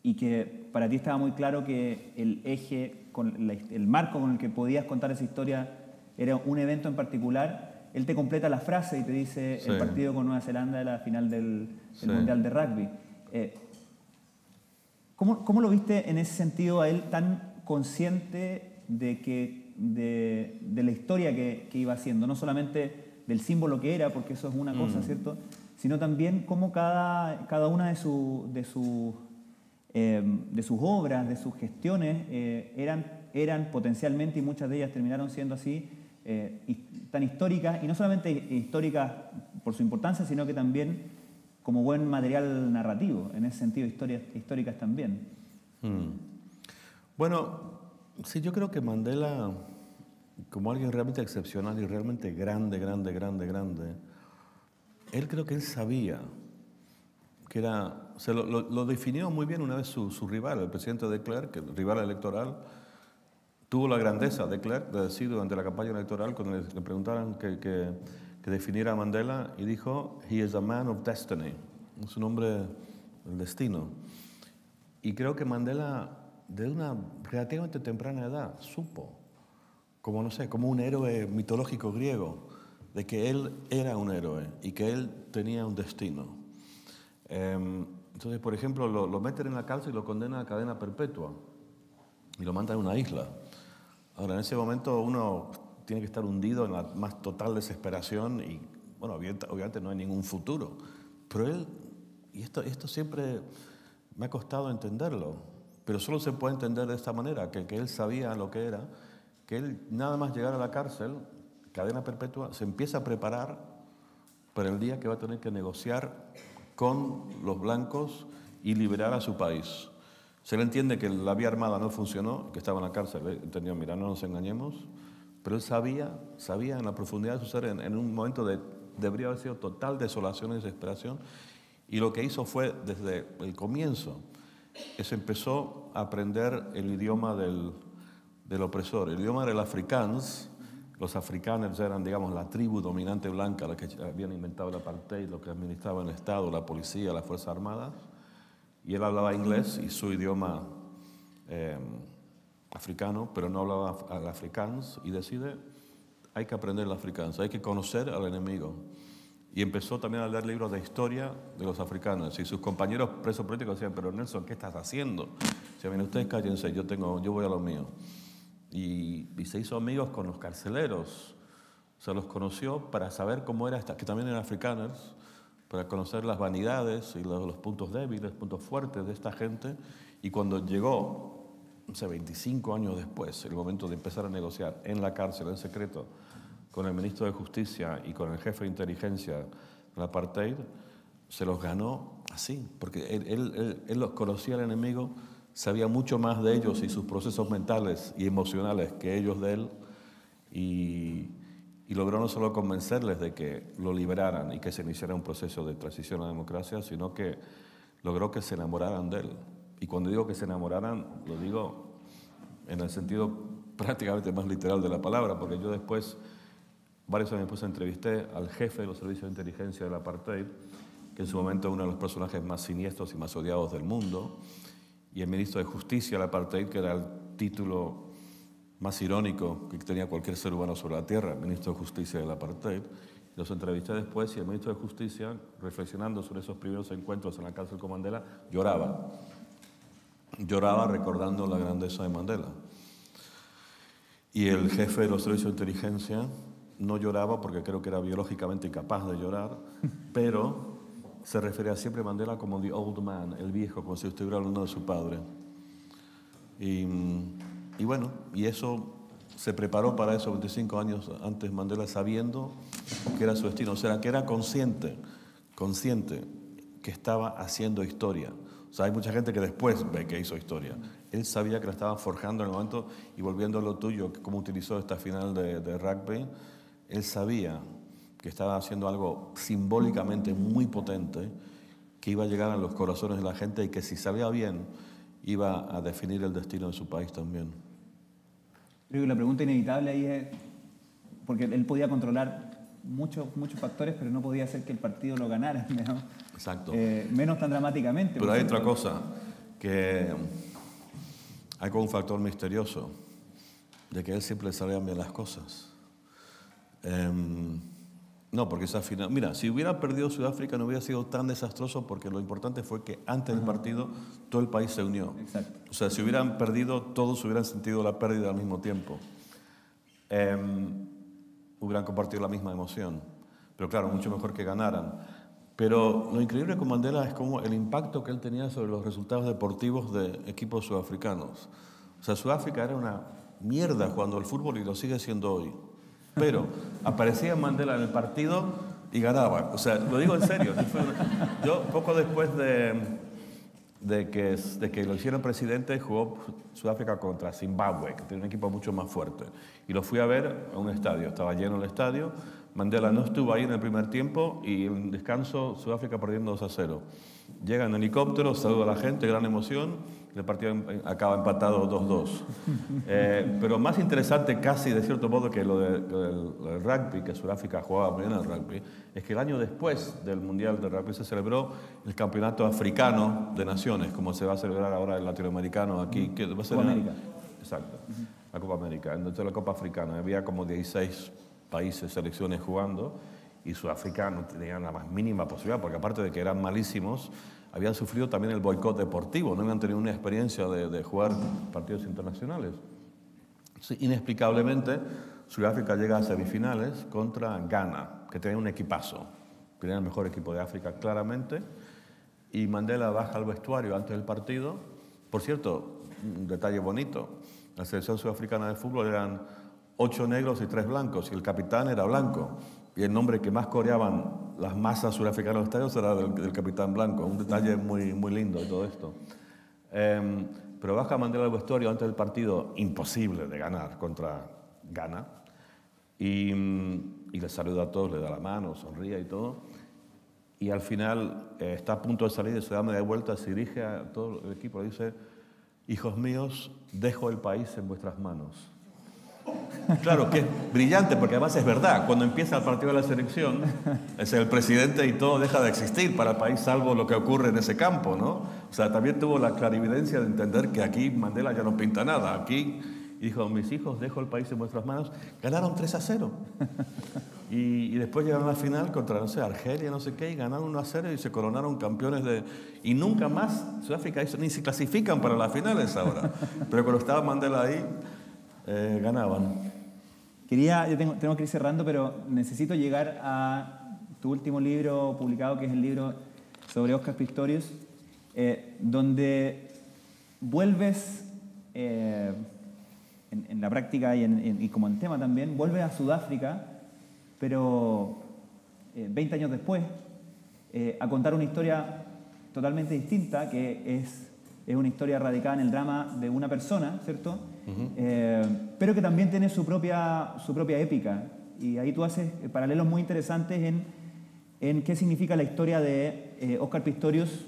y que para ti estaba muy claro que el eje, el marco con el que podías contar esa historia era un evento en particular, él te completa la frase y te dice el partido con Nueva Zelanda de la final del Mundial de Rugby. ¿Cómo lo viste en ese sentido a él tan consciente de la historia que iba haciendo? No solamente del símbolo que era, porque eso es una cosa, ¿cierto? Sino también cómo cada una de sus obras, de sus gestiones, eran potencialmente, y muchas de ellas terminaron siendo así, tan históricas, y no solamente históricas por su importancia, sino que también como buen material narrativo, en ese sentido, historias históricas también. Bueno, sí, yo creo que Mandela, como alguien realmente excepcional y realmente grande, él creo que él sabía que era, lo definió muy bien una vez su rival, el presidente de Klerk, el rival electoral. Tuvo la grandeza de Klerk de decir durante la campaña electoral, cuando le preguntaron que definiera a Mandela, y dijo, he is a man of destiny, es un hombre del destino. Y creo que Mandela, de una relativamente temprana edad, supo, como no sé, como un héroe mitológico griego, de que él era un héroe y que él tenía un destino. Entonces, por ejemplo, lo meten en la cárcel y lo condenan a cadena perpetua y lo mandan a una isla. Ahora, en ese momento uno tiene que estar hundido en la más total desesperación y, bueno, obviamente no hay ningún futuro. Pero él, y esto siempre me ha costado entenderlo, pero solo se puede entender de esta manera, que él sabía lo que era, que él nada más llegar a la cárcel, cadena perpetua, se empieza a preparar para el día que va a tener que negociar con los blancos y liberar a su país. Se le entiende que la vía armada no funcionó, que estaba en la cárcel, entendió, mira, no nos engañemos, pero él sabía en la profundidad de su ser, en un momento debería haber sido total desolación y desesperación, y lo que hizo fue, desde el comienzo, se empezó a aprender el idioma del opresor, el idioma del afrikaans. Los afrikaners eran, digamos, la tribu dominante blanca, la que habían inventado el apartheid, lo que administraba el Estado, la policía, las Fuerzas Armadas. Y él hablaba inglés y su idioma africano, pero no hablaba al afrikaans, y decide, hay que aprender el afrikaans, hay que conocer al enemigo. Y empezó también a leer libros de historia de los africanos. Y sus compañeros presos políticos decían, pero Nelson, ¿qué estás haciendo? Decía, bien, ustedes cállense, yo voy a lo mío. Y se hizo amigos con los carceleros. O sea, los conoció para saber cómo era, que también eran africanos, para conocer las vanidades y los puntos débiles, puntos fuertes de esta gente. Y cuando llegó, no sé, 25 años después, el momento de empezar a negociar en la cárcel, en secreto, con el ministro de Justicia y con el jefe de inteligencia del apartheid, se los ganó así, porque él los conocía al enemigo, sabía mucho más de ellos y sus procesos mentales y emocionales que ellos de él, y logró no solo convencerles de que lo liberaran y que se iniciara un proceso de transición a la democracia, sino que logró que se enamoraran de él. Y cuando digo que se enamoraran, lo digo en el sentido prácticamente más literal de la palabra, porque yo después, varios años después, entrevisté al jefe de los servicios de inteligencia del apartheid, que en su momento es uno de los personajes más siniestros y más odiados del mundo, y el ministro de Justicia del apartheid, que era el título más irónico que tenía cualquier ser humano sobre la tierra, ministro de Justicia del apartheid. Los entrevisté después y el ministro de Justicia, reflexionando sobre esos primeros encuentros en la cárcel con Mandela, lloraba. Lloraba recordando la grandeza de Mandela. Y el jefe de los servicios de inteligencia no lloraba porque creo que era biológicamente incapaz de llorar, pero se refería siempre a Mandela como the old man, el viejo, como si estuviera hablando de su padre. Y bueno, y eso se preparó para eso 25 años antes Mandela, sabiendo que era su destino, o sea, que era consciente que estaba haciendo historia. O sea, hay mucha gente que después ve que hizo historia. Él sabía que la estaba forjando en el momento y volviendo a lo tuyo, cómo utilizó esta final de rugby, él sabía que estaba haciendo algo simbólicamente muy potente, que iba a llegar a los corazones de la gente y que si salía bien, iba a definir el destino de su país también. Creo que la pregunta inevitable ahí es, porque él podía controlar muchos factores, pero no podía hacer que el partido lo ganara, ¿no? Exacto. Menos tan dramáticamente. Pero hay otra cosa, que hay como un factor misterioso, de que él siempre le salían bien las cosas. No, porque esa final... Mira, si hubiera perdido Sudáfrica no hubiera sido tan desastroso porque lo importante fue que antes del partido todo el país se unió. Exacto. O sea, si hubieran perdido, todos hubieran sentido la pérdida al mismo tiempo. Hubieran compartido la misma emoción. Pero claro, mucho mejor que ganaran. Pero lo increíble con Mandela es como el impacto que él tenía sobre los resultados deportivos de equipos sudafricanos. O sea, Sudáfrica era una mierda jugando al fútbol y lo sigue siendo hoy. Pero aparecía Mandela en el partido y ganaba. O sea, lo digo en serio. Yo poco después de que lo hicieron presidente, jugó Sudáfrica contra Zimbabue, que tiene un equipo mucho más fuerte. Y lo fui a ver a un estadio. Estaba lleno el estadio. Mandela no estuvo ahí en el primer tiempo y en descanso Sudáfrica perdiendo 2-0. Llega en helicóptero, saluda a la gente, gran emoción. El partido acaba empatado 2-2. Pero más interesante casi, de cierto modo, que lo del rugby, que Sudáfrica jugaba bien al rugby, es que el año después del Mundial de Rugby se celebró el Campeonato Africano de Naciones, como se va a celebrar ahora el latinoamericano aquí. Que va a ser Copa América. Exacto, la Copa América. Entonces la Copa Africana, había como 16 países, selecciones jugando, y Sudáfrica no tenía la más mínima posibilidad, porque aparte de que eran malísimos, habían sufrido también el boicot deportivo, no habían tenido una experiencia de jugar partidos internacionales. Sí, inexplicablemente, Sudáfrica llega a semifinales contra Ghana, que tenía un equipazo, que era el mejor equipo de África claramente, y Mandela baja al vestuario antes del partido. Por cierto, un detalle bonito, la selección sudafricana de fútbol eran 8 negros y 3 blancos, y el capitán era blanco. Y el nombre que más coreaban las masas surafricanas de los estadios era del capitán blanco. Un detalle muy, muy lindo de todo esto. Pero baja Mandela al vestuario antes del partido, imposible de ganar contra Ghana. Y le saluda a todos, le da la mano, sonríe y todo. Y al final está a punto de salir, se da media vuelta, se dirige a todo el equipo y dice: hijos míos, dejo el país en vuestras manos. Claro, que es brillante, porque además es verdad. Cuando empieza el partido de la selección, es el presidente y todo deja de existir para el país, salvo lo que ocurre en ese campo, ¿no? O sea, también tuvo la clarividencia de entender que aquí Mandela ya no pinta nada. Aquí, y dijo: mis hijos, dejo el país en vuestras manos. Ganaron 3-0. Y después llegaron a la final contra, no sé, Argelia, no sé qué, y ganaron 1-0 y se coronaron campeones de... Y nunca más Sudáfrica ni se clasifican para las finales ahora. Pero cuando estaba Mandela ahí... ganaban. Tenemos que ir cerrando, pero necesito llegar a tu último libro publicado, que es el libro sobre Óscar Pistorius, donde vuelves, en la práctica y como en tema también, vuelves a Sudáfrica, pero 20 años después, a contar una historia totalmente distinta, que es una historia radicada en el drama de una persona, ¿cierto? Pero que también tiene su propia épica. Y ahí tú haces paralelos muy interesantes en qué significa la historia de Óscar Pistorius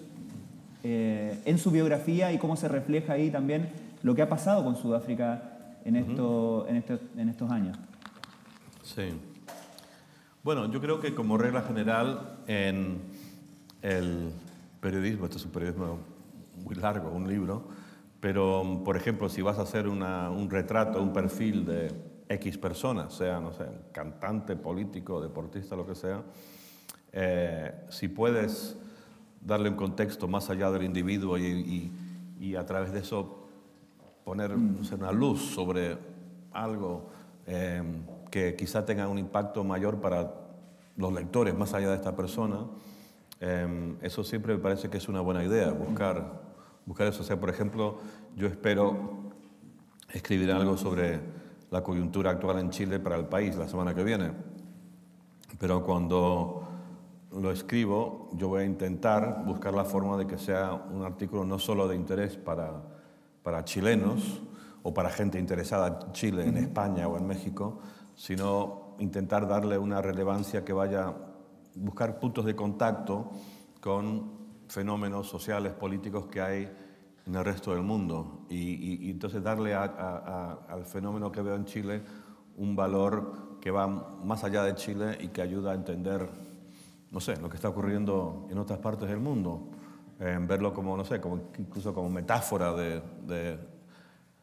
en su biografía y cómo se refleja ahí también lo que ha pasado con Sudáfrica en estos años? Sí. Bueno, yo creo que como regla general en el periodismo, esto es un periodismo muy largo, un libro, pero por ejemplo, si vas a hacer un retrato, un perfil de X personas, sea, no sé, cantante, político, deportista, lo que sea, si puedes darle un contexto más allá del individuo y a través de eso poner, no sé, una luz sobre algo que quizá tenga un impacto mayor para los lectores más allá de esta persona, eso siempre me parece que es una buena idea, buscar eso. O sea, por ejemplo, yo espero escribir algo sobre la coyuntura actual en Chile para el país la semana que viene, pero cuando lo escribo, yo voy a intentar buscar la forma de que sea un artículo no solo de interés para chilenos o para gente interesada en Chile, en España o en México, sino intentar darle una relevancia que vaya a buscar puntos de contacto con fenómenos sociales, políticos que hay en el resto del mundo y entonces darle al fenómeno que veo en Chile un valor que va más allá de Chile y que ayuda a entender, no sé, lo que está ocurriendo en otras partes del mundo, verlo como, no sé, incluso como metáfora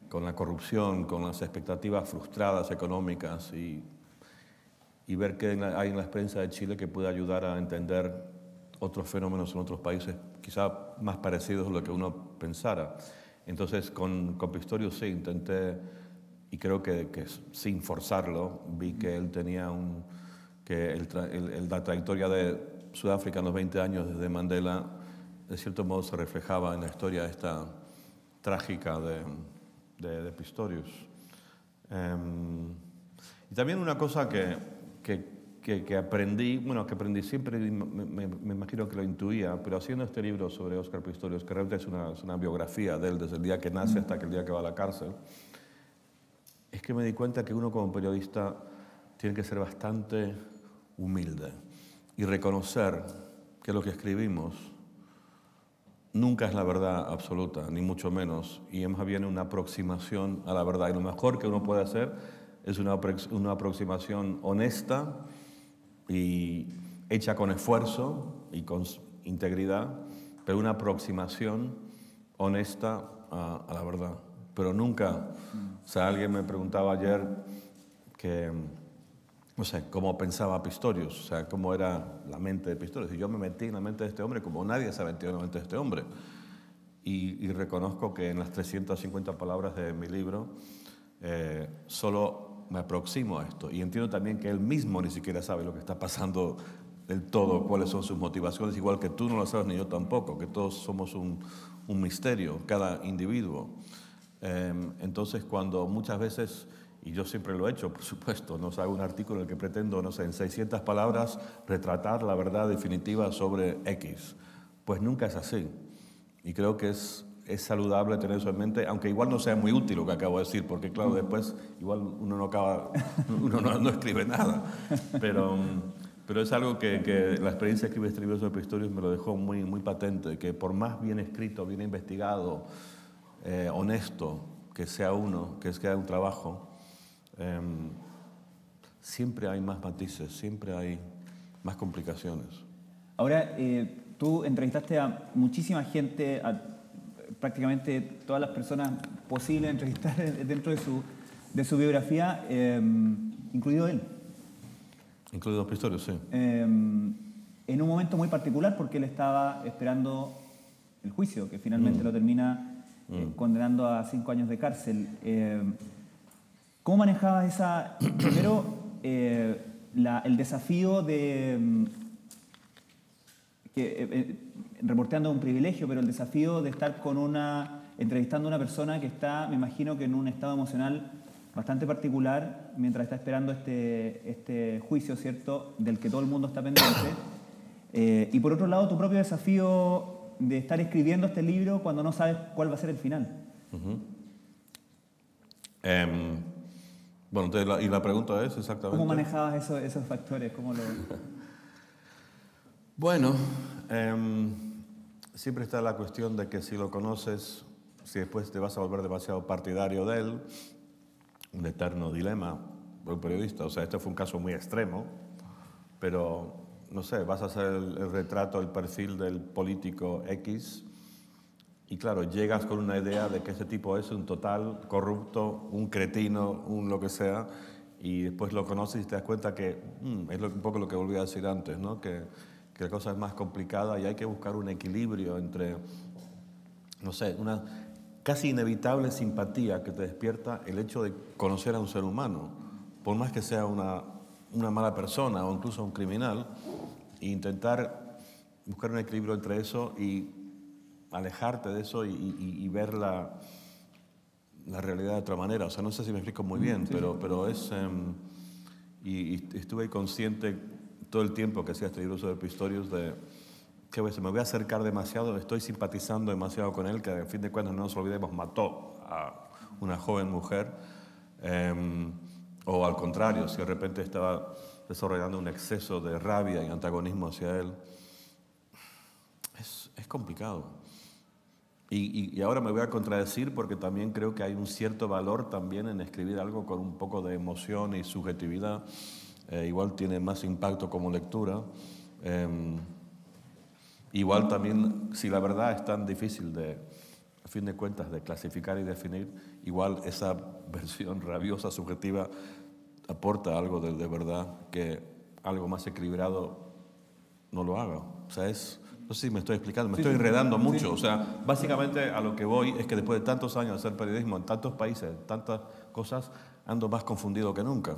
con la corrupción, con las expectativas frustradas económicas y ver qué hay en la experiencia de Chile que puede ayudar a entender otros fenómenos en otros países, quizá más parecidos a lo que uno pensara. Entonces, con Pistorius sí, intenté, y creo que sin forzarlo, vi que él tenía la trayectoria de Sudáfrica en los 20 años desde Mandela, de cierto modo se reflejaba en la historia esta trágica de Pistorius. Y también una cosa que aprendí, bueno, que aprendí siempre, me imagino que lo intuía, pero haciendo este libro sobre Óscar Pistorius, que realmente es una biografía de él desde el día que nace hasta el día que va a la cárcel, es que me di cuenta que uno como periodista tiene que ser bastante humilde y reconocer que lo que escribimos nunca es la verdad absoluta, ni mucho menos, y es más bien una aproximación a la verdad. Y lo mejor que uno puede hacer es una aproximación honesta y hecha con esfuerzo y con integridad, pero una aproximación honesta a la verdad. Pero nunca, o sea, alguien me preguntaba ayer que, no sé, cómo pensaba Pistorius, o sea, cómo era la mente de Pistorius. Y yo me metí en la mente de este hombre como nadie se ha metido en la mente de este hombre. Y reconozco que en las 350 palabras de mi libro solo me aproximo a esto. Y entiendo también que él mismo ni siquiera sabe lo que está pasando del todo, cuáles son sus motivaciones, igual que tú no lo sabes ni yo tampoco, que todos somos un misterio, cada individuo. Entonces, cuando muchas veces, y yo siempre lo he hecho, por supuesto, no hago un artículo en el que pretendo, no sé, en 600 palabras retratar la verdad definitiva sobre X, pues nunca es así. Y creo que es saludable tener eso en mente, aunque igual no sea muy útil lo que acabo de decir, porque claro, después igual uno no escribe nada. Pero es algo que la experiencia de escribir este libro sobre Pistorius me lo dejó muy, muy patente, que por más bien escrito, bien investigado, honesto que sea uno, que sea un trabajo, siempre hay más matices, siempre hay más complicaciones. Ahora, tú entrevistaste a muchísima gente, a prácticamente todas las personas posibles de entrevistar dentro de su biografía, incluido él. Incluido Pistorius, sí. En un momento muy particular porque él estaba esperando el juicio, que finalmente lo termina condenando a 5 años de cárcel. ¿Cómo manejabas primero el desafío de... reporteando un privilegio, pero el desafío de estar entrevistando a una persona que está, me imagino que en un estado emocional bastante particular mientras está esperando este juicio, ¿cierto?, del que todo el mundo está pendiente. Y por otro lado, tu propio desafío de estar escribiendo este libro cuando no sabes cuál va a ser el final. Bueno, entonces, y la pregunta es exactamente... ¿Cómo manejabas esos factores? ¿Cómo lo... Bueno, siempre está la cuestión de que si lo conoces, si después te vas a volver demasiado partidario de él, un eterno dilema para un periodista. O sea, este fue un caso muy extremo, pero, no sé, vas a hacer el retrato, el perfil del político X y, claro, llegas con una idea de que ese tipo es un total corrupto, un cretino, un lo que sea, y después lo conoces y te das cuenta que es un poco lo que volví a decir antes, ¿no? Que la cosa es más complicada y hay que buscar un equilibrio entre, no sé, una casi inevitable simpatía que te despierta el hecho de conocer a un ser humano, por más que sea una mala persona o incluso un criminal, e intentar buscar un equilibrio entre eso y alejarte de eso y ver la realidad de otra manera. O sea, no sé si me explico muy bien, sí, pero es... y estuve consciente todo el tiempo que hacía este libro sobre Pistorius de que me voy a acercar demasiado, estoy simpatizando demasiado con él, que a fin de cuentas no nos olvidemos, mató a una joven mujer, o al contrario, si de repente estaba desarrollando un exceso de rabia y antagonismo hacia él, es complicado. Y ahora me voy a contradecir porque también creo que hay un cierto valor también en escribir algo con un poco de emoción y subjetividad. Igual tiene más impacto como lectura. Igual también, si la verdad es tan difícil de, a fin de cuentas, de clasificar y definir, igual esa versión rabiosa, subjetiva, aporta algo de verdad que algo más equilibrado no lo haga. O sea, no sé si me estoy explicando, me estoy enredando mucho. O sea, básicamente a lo que voy es que después de tantos años de hacer periodismo en tantos países, tantas cosas, ando más confundido que nunca.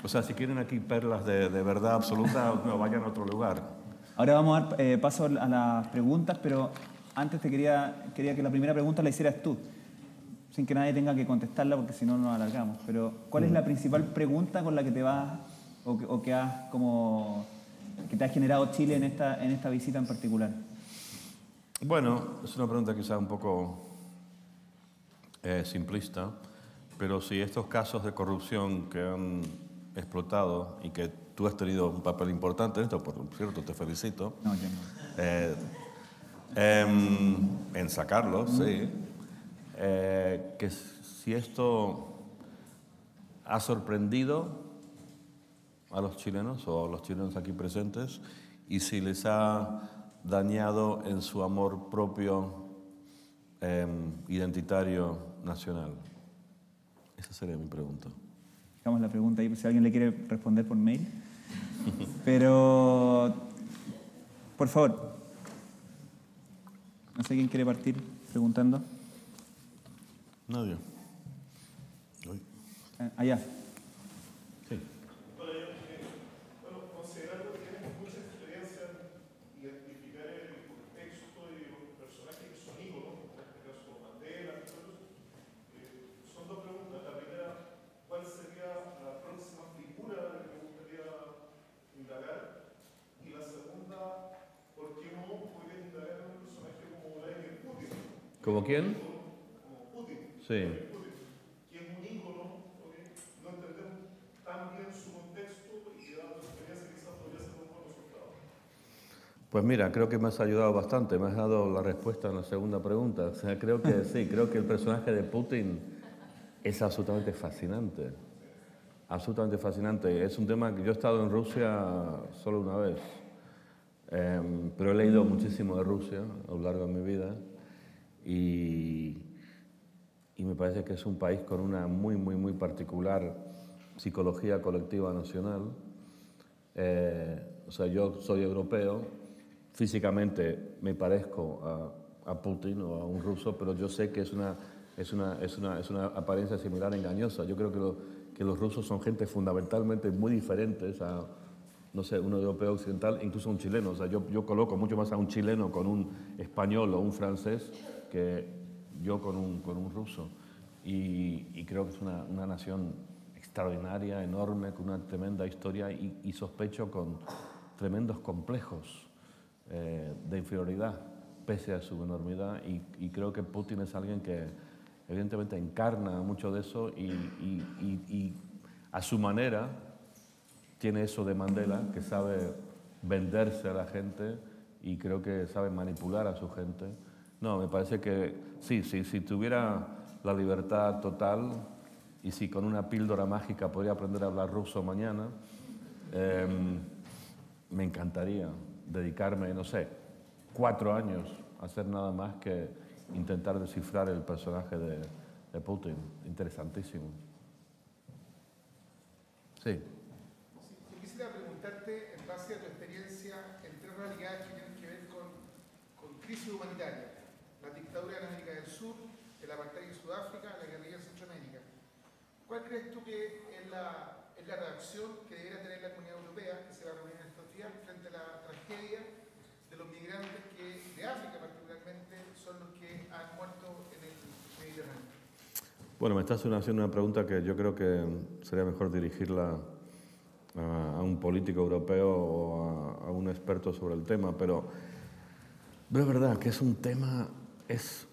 O sea, si quieren aquí perlas de verdad absoluta, no, vayan a otro lugar. Ahora vamos a dar paso a las preguntas, pero antes quería que la primera pregunta la hicieras tú, sin que nadie tenga que contestarla porque si no nos alargamos. Pero, ¿cuál es la principal pregunta con la que te vas o que has como... que te ha generado Chile en esta visita en particular? Bueno, es una pregunta quizá un poco simplista, pero si estos casos de corrupción que han explotado y que tú has tenido un papel importante en esto, por cierto, te felicito, No, yo no. en sacarlos, sí, que si esto ha sorprendido a los chilenos o a los chilenos aquí presentes y si les ha dañado en su amor propio identitario nacional. Esa sería mi pregunta. Dejamos la pregunta ahí, si alguien le quiere responder por mail. Pero, por favor, no sé quién quiere partir preguntando. Nadie. Allá. Sí. ¿Como quién? Como Putin. Sí. Que es un ícono, no entendemos tan bien su contexto y dado su experiencia quizás podría ser un buen resultado. Pues mira, creo que me has ayudado bastante, me has dado la respuesta en la segunda pregunta. O sea, creo que sí, creo que el personaje de Putin es absolutamente fascinante. Absolutamente fascinante. Es un tema que yo he estado en Rusia solo una vez, pero he leído muchísimo de Rusia a lo largo de mi vida. Y me parece que es un país con una muy particular psicología colectiva nacional. O sea, yo soy europeo, físicamente me parezco a Putin o a un ruso, pero yo sé que es una apariencia similar engañosa. Yo creo que los rusos son gente fundamentalmente muy diferentes a, no sé, un europeo occidental, incluso un chileno. O sea, yo coloco mucho más a un chileno con un español o un francés que yo con un ruso. Y creo que es una nación extraordinaria, enorme, con una tremenda historia y sospecho con tremendos complejos de inferioridad, pese a su enormidad. Y creo que Putin es alguien que evidentemente encarna mucho de eso y a su manera tiene eso de Mandela, que sabe venderse a la gente y creo que sabe manipular a su gente. No, me parece que sí, si tuviera la libertad total, y si con una píldora mágica podría aprender a hablar ruso mañana, me encantaría dedicarme, no sé, 4 años a hacer nada más que intentar descifrar el personaje de Putin. Interesantísimo. Sí. Yo quisiera preguntarte, en base a tu experiencia, en 3 realidades que tienen que ver con crisis humanitaria: la dictadura en América del Sur, el apartheid en Sudáfrica, la guerrilla en Centroamérica. ¿Cuál crees tú que es la reacción que debería tener la comunidad europea, que se va a reunir en estos días, frente a la tragedia de los migrantes que, de África particularmente, son los que han muerto en el Mediterráneo? Bueno, me estás haciendo una pregunta que yo creo que sería mejor dirigirla a un político europeo o a un experto sobre el tema, pero es verdad que es un tema, es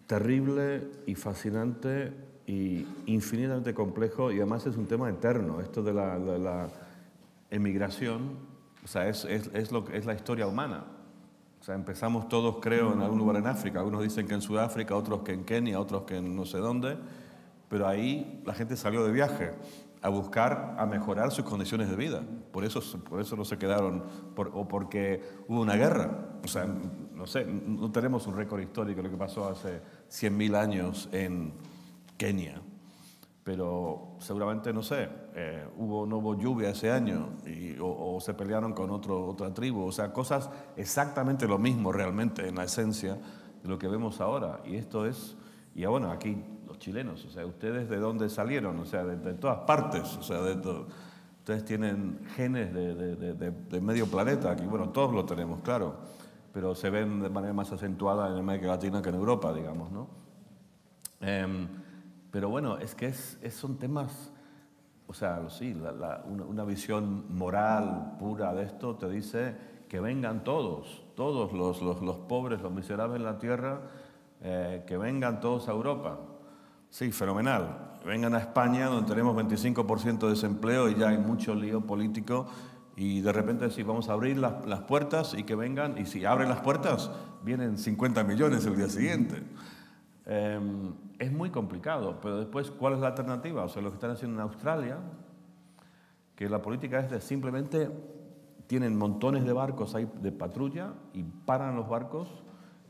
terrible y fascinante y infinitamente complejo, y además es un tema eterno. Esto de la emigración, o sea, es la historia humana. O sea, empezamos todos, creo, en algún lugar en África. Algunos dicen que en Sudáfrica, otros que en Kenia, otros que en no sé dónde. Pero ahí la gente salió de viaje a buscar, a mejorar sus condiciones de vida. Por eso no se quedaron, o porque hubo una guerra. O sea, no sé, no tenemos un récord histórico de lo que pasó hace 100.000 años en Kenia. Pero seguramente, no sé, no hubo lluvia ese año o se pelearon con otra tribu. O sea, cosas exactamente lo mismo realmente en la esencia de lo que vemos ahora. Y esto es, y bueno, aquí los chilenos, o sea, ¿ustedes de dónde salieron? O sea, de todas partes, o sea, ustedes tienen genes de medio planeta, aquí, bueno, todos lo tenemos, claro, pero se ven de manera más acentuada en América Latina que en Europa, digamos, ¿no? Pero bueno, es que son temas, o sea, sí, una visión moral pura de esto te dice que vengan todos los pobres, los miserables en la tierra, que vengan todos a Europa. Sí, fenomenal. Vengan a España, donde tenemos 25% de desempleo y ya hay mucho lío político, y de repente sí, vamos a abrir las puertas y que vengan, y si abren las puertas, vienen 50 millones el día siguiente. Es muy complicado, pero después, ¿cuál es la alternativa? O sea, lo que están haciendo en Australia, que la política es de simplemente, tienen montones de barcos ahí de patrulla y paran los barcos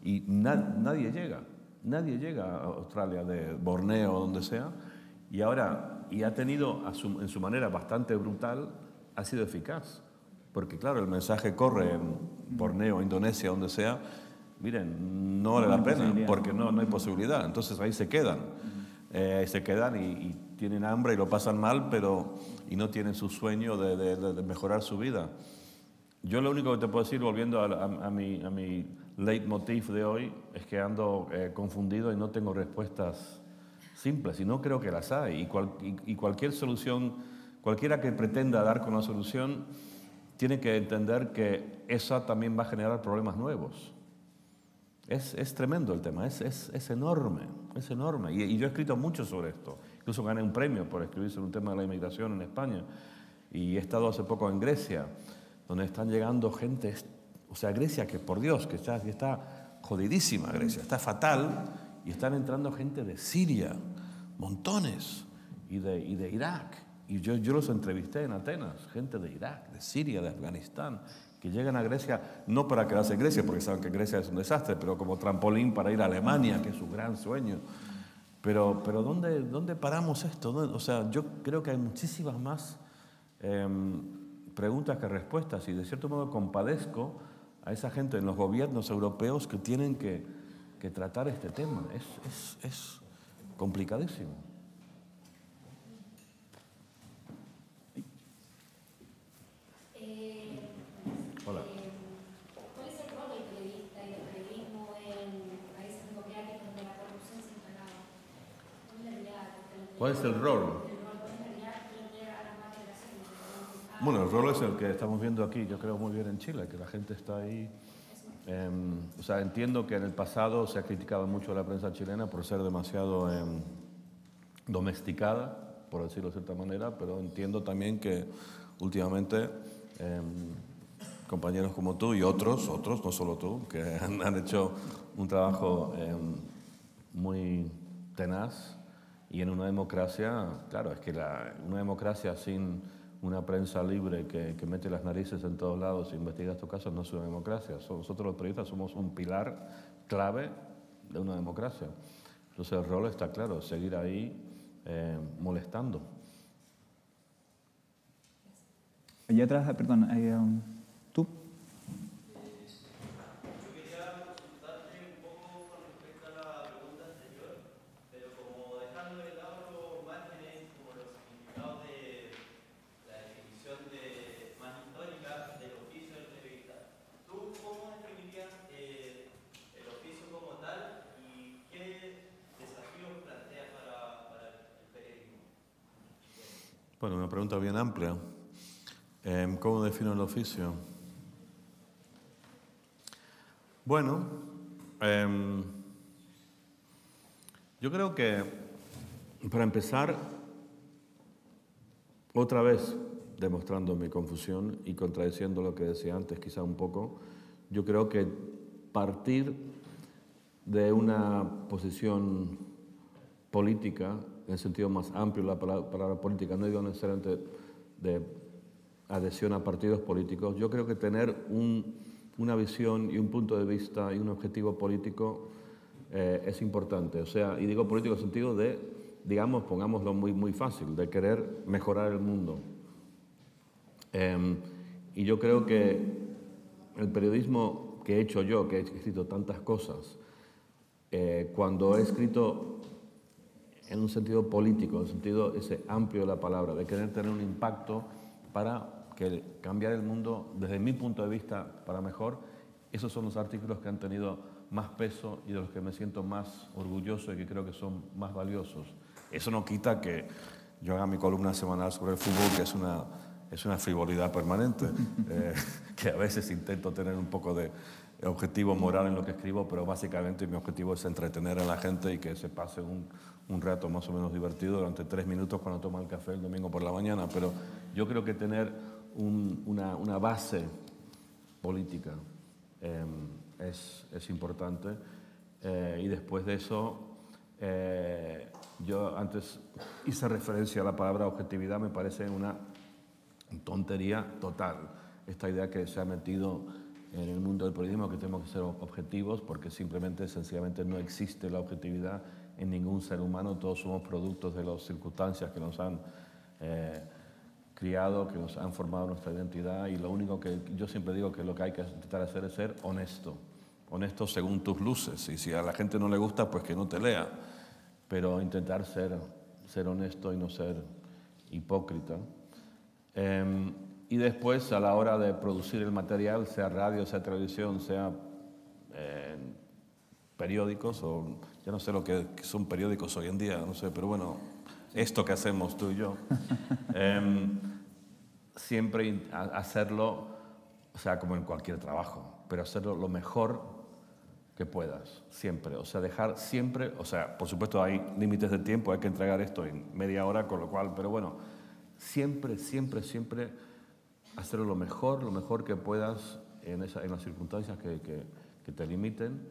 y nadie llega. Nadie llega a Australia, de Borneo o donde sea, y ha tenido, en su manera bastante brutal, ha sido eficaz. Porque claro, el mensaje corre en Borneo, Indonesia, donde sea, miren, no vale la pena, porque no hay posibilidad. Entonces ahí se quedan. Y tienen hambre y lo pasan mal, y no tienen su sueño de mejorar su vida. Yo lo único que te puedo decir, volviendo a mi leitmotiv de hoy, es que ando confundido y no tengo respuestas simples, y no creo que las hay. Y cualquier solución, cualquiera que pretenda dar con una solución, tiene que entender que esa también va a generar problemas nuevos. Es tremendo el tema, es enorme, es enorme. Y yo he escrito mucho sobre esto. Incluso gané un premio por escribir sobre un tema de la inmigración en España. Y he estado hace poco en Grecia, donde están llegando gente, o sea, Grecia, que por Dios, que está jodidísima Grecia, está fatal, y están entrando gente de Siria, montones, y de Irak. Y yo los entrevisté en Atenas, gente de Irak, de Siria, de Afganistán, que llegan a Grecia, no para quedarse en Grecia, porque saben que Grecia es un desastre, pero como trampolín para ir a Alemania, que es su gran sueño. Pero ¿dónde paramos esto? O sea, yo creo que hay muchísimas más preguntas que respuestas, y de cierto modo compadezco a esa gente en los gobiernos europeos que tienen que tratar este tema. Es complicadísimo. Hola. ¿Cuál es el rol del periodista y del periodismo en países democráticos donde la corrupción se instala? ¿Cuál es el rol? Bueno, el rol es el que estamos viendo aquí, yo creo muy bien en Chile, que la gente está ahí. O sea, entiendo que en el pasado se ha criticado mucho a la prensa chilena por ser demasiado domesticada, por decirlo de cierta manera, pero entiendo también que últimamente compañeros como tú y otros, no solo tú, que han hecho un trabajo muy tenaz Y en una democracia, claro, es que una democracia sin una prensa libre que mete las narices en todos lados e investiga estos casos no es una democracia. Nosotros los periodistas somos un pilar clave de una democracia. Entonces el rol está claro, seguir ahí molestando. Allá atrás, perdón, hay tú. Yo quería consultarte un poco con respecto a la pregunta anterior, pero como dejando de lado los márgenes, como los significados de la definición más histórica del oficio del periodista. ¿Tú cómo definirías el oficio como tal y qué desafíos planteas para el periodismo? Bueno, una pregunta bien amplia. ¿Cómo defino el oficio? Bueno, yo creo que, para empezar, otra vez demostrando mi confusión y contradiciendo lo que decía antes, quizá un poco, yo creo que partir de una posición política, en el sentido más amplio de la palabra política, no digo necesariamente de adhesión a partidos políticos, yo creo que tener una visión y un punto de vista y un objetivo político es importante. O sea, y digo político en el sentido de, digamos, pongámoslo muy fácil, de querer mejorar el mundo. Y yo creo que el periodismo que he hecho yo, que he escrito tantas cosas, cuando he escrito en un sentido político, en el sentido ese amplio de la palabra, de querer tener un impacto para cambiar el mundo desde mi punto de vista para mejor, esos son los artículos que han tenido más peso y de los que me siento más orgulloso y que creo que son más valiosos. Eso no quita que yo haga mi columna semanal sobre el fútbol, que es una frivolidad permanente, que a veces intento tener un poco de objetivo moral en lo que escribo, pero básicamente mi objetivo es entretener a la gente y que se pase un rato más o menos divertido durante 3 minutos cuando toma el café el domingo por la mañana. Pero yo creo que tener una base política es importante. Y después de eso, yo antes hice referencia a la palabra objetividad, me parece una tontería total. Esta idea que se ha metido en el mundo del periodismo, que tenemos que ser objetivos, porque simplemente, sencillamente no existe la objetividad en ningún ser humano. Todos somos productos de las circunstancias que nos han criado, que nos han formado nuestra identidad, y lo único que yo siempre digo que lo que hay que intentar hacer es ser honesto. Honesto según tus luces, y si a la gente no le gusta, pues que no te lea, pero intentar ser honesto y no ser hipócrita. Y después, a la hora de producir el material, sea radio, sea televisión, sea periódicos, o ya no sé lo que son periódicos hoy en día, no sé, pero bueno, esto que hacemos tú y yo, siempre hacerlo, o sea, como en cualquier trabajo, pero hacerlo lo mejor que puedas, siempre. O sea, dejar siempre, o sea, por supuesto hay límites de tiempo, hay que entregar esto en media hora, con lo cual, pero bueno, siempre hacerlo lo mejor que puedas en las circunstancias que te limiten,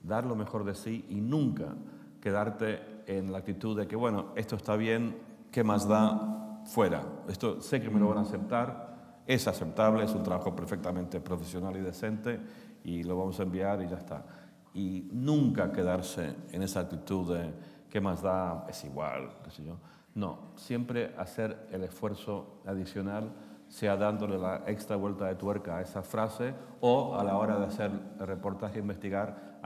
dar lo mejor de sí y nunca quedarte en la actitud de que, bueno, esto está bien, ¿qué más da? Fuera. Esto sé que me lo van a aceptar, es aceptable, es un trabajo perfectamente profesional y decente y lo vamos a enviar y ya está. Y nunca quedarse en esa actitud de ¿qué más da? Es igual, qué sé yo. No, siempre hacer el esfuerzo adicional, sea dándole la extra vuelta de tuerca a esa frase o a la hora de hacer el reportaje e investigar,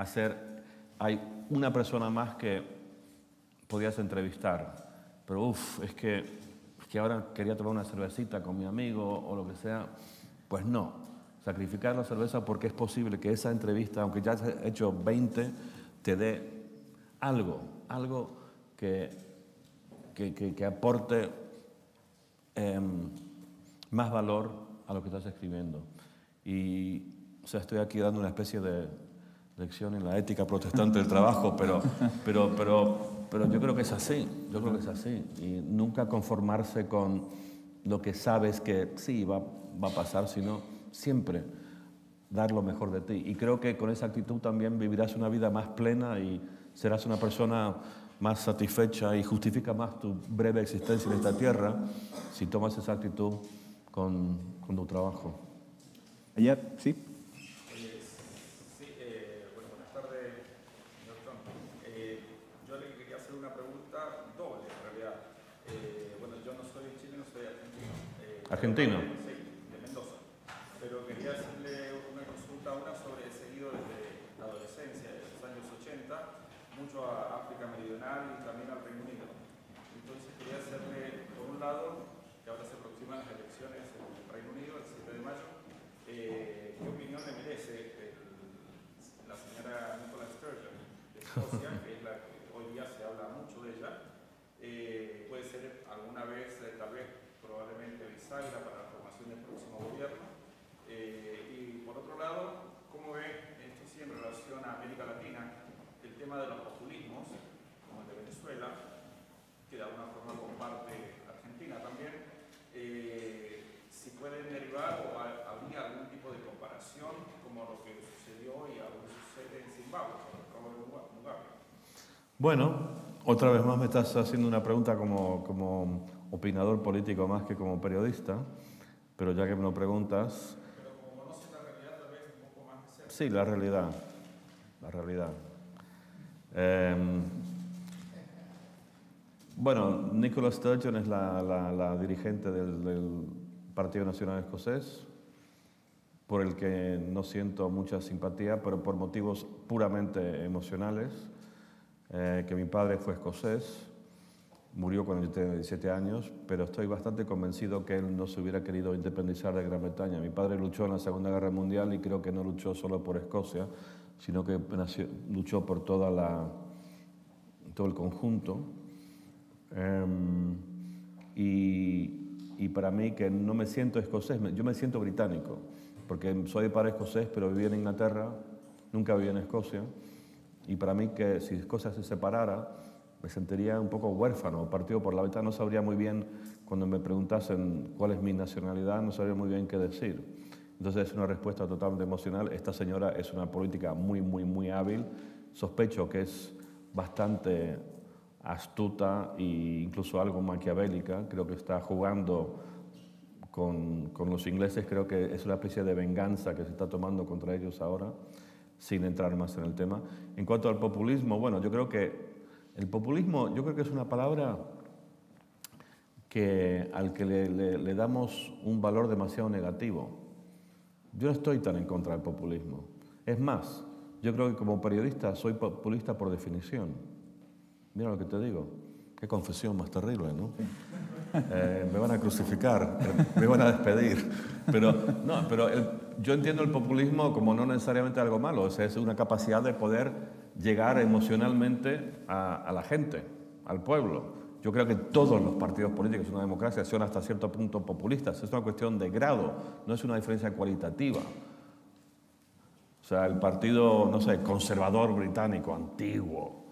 hay una persona más que podías entrevistar, pero es que ahora quería tomar una cervecita con mi amigo o lo que sea, pues no. Sacrificar la cerveza porque es posible que esa entrevista, aunque ya has hecho 20, te dé algo que aporte más valor a lo que estás escribiendo. Y, o sea, estoy aquí dando una especie de lección en la ética protestante del trabajo, pero yo creo que es así, y nunca conformarse con lo que sabes que sí va a pasar, sino siempre dar lo mejor de ti. Y creo que con esa actitud también vivirás una vida más plena y serás una persona más satisfecha y justifica más tu breve existencia en esta tierra si tomas esa actitud con tu trabajo. Allá, sí. Bueno, buenas tardes, señor Trump. Yo le quería hacer una pregunta doble, en realidad. Bueno, yo no soy chileno, soy argentino. ¿Argentino? Sí, de Mendoza. Pero quería hacerle una consulta, una sobre seguido desde la adolescencia, de los años 80, mucho a África Meridional y también al Reino Unido. Entonces quería hacerle, por un lado, que ahora se aproximan las elecciones en el Reino Unido, el 7 de mayo, ¿qué opinión le merece la señora Nicola Sturgeon de Escocia, que es la que hoy día se habla mucho de ella? Puede ser alguna vez, tal vez, probablemente bisagra para la formación del próximo gobierno. Y por otro lado, ¿cómo ve esto sí en relación a América Latina, el tema de los populismos, como el de Venezuela, que de alguna forma comparte Argentina también? Si pueden derivar o habría algún tipo de comparación como lo que sucedió y aún sucede en Zimbabue con Robert Mugabe. Bueno, otra vez más me estás haciendo una pregunta como opinador político más que como periodista, pero ya que me lo preguntas... Pero como conoce la realidad, tal vez un poco más de cerca. Sí, la realidad. Bueno, Nicola Sturgeon es la dirigente del Partido Nacional Escocés, por el que no siento mucha simpatía, pero por motivos puramente emocionales. Que mi padre fue escocés, murió cuando yo tenía 17 años, pero estoy bastante convencido que él no se hubiera querido independizar de Gran Bretaña. Mi padre luchó en la Segunda Guerra Mundial y creo que no luchó solo por Escocia, sino que luchó por todo el conjunto. Y para mí, que no me siento escocés, yo me siento británico, porque soy de padre escocés, pero viví en Inglaterra, nunca viví en Escocia, y para mí que si Escocia se separara, me sentiría un poco huérfano, partido por la ventana. No sabría muy bien, cuando me preguntasen cuál es mi nacionalidad, no sabría muy bien qué decir. Entonces es una respuesta totalmente emocional. Esta señora es una política muy hábil, sospecho que es bastante astuta e incluso algo maquiavélica. Creo que está jugando con los ingleses, creo que es una especie de venganza que se está tomando contra ellos ahora, sin entrar más en el tema. En cuanto al populismo, bueno, yo creo que el populismo, yo creo que es una palabra al que le damos un valor demasiado negativo. Yo no estoy tan en contra del populismo. Es más, yo creo que como periodista soy populista por definición. Mira lo que te digo. Qué confesión más terrible, ¿no? Me van a crucificar, me van a despedir. Pero yo entiendo el populismo como no necesariamente algo malo. O sea, es una capacidad de poder llegar emocionalmente a la gente, al pueblo. Yo creo que todos los partidos políticos en una democracia son hasta cierto punto populistas. Es una cuestión de grado, no es una diferencia cualitativa. O sea, el partido, no sé, conservador británico, antiguo,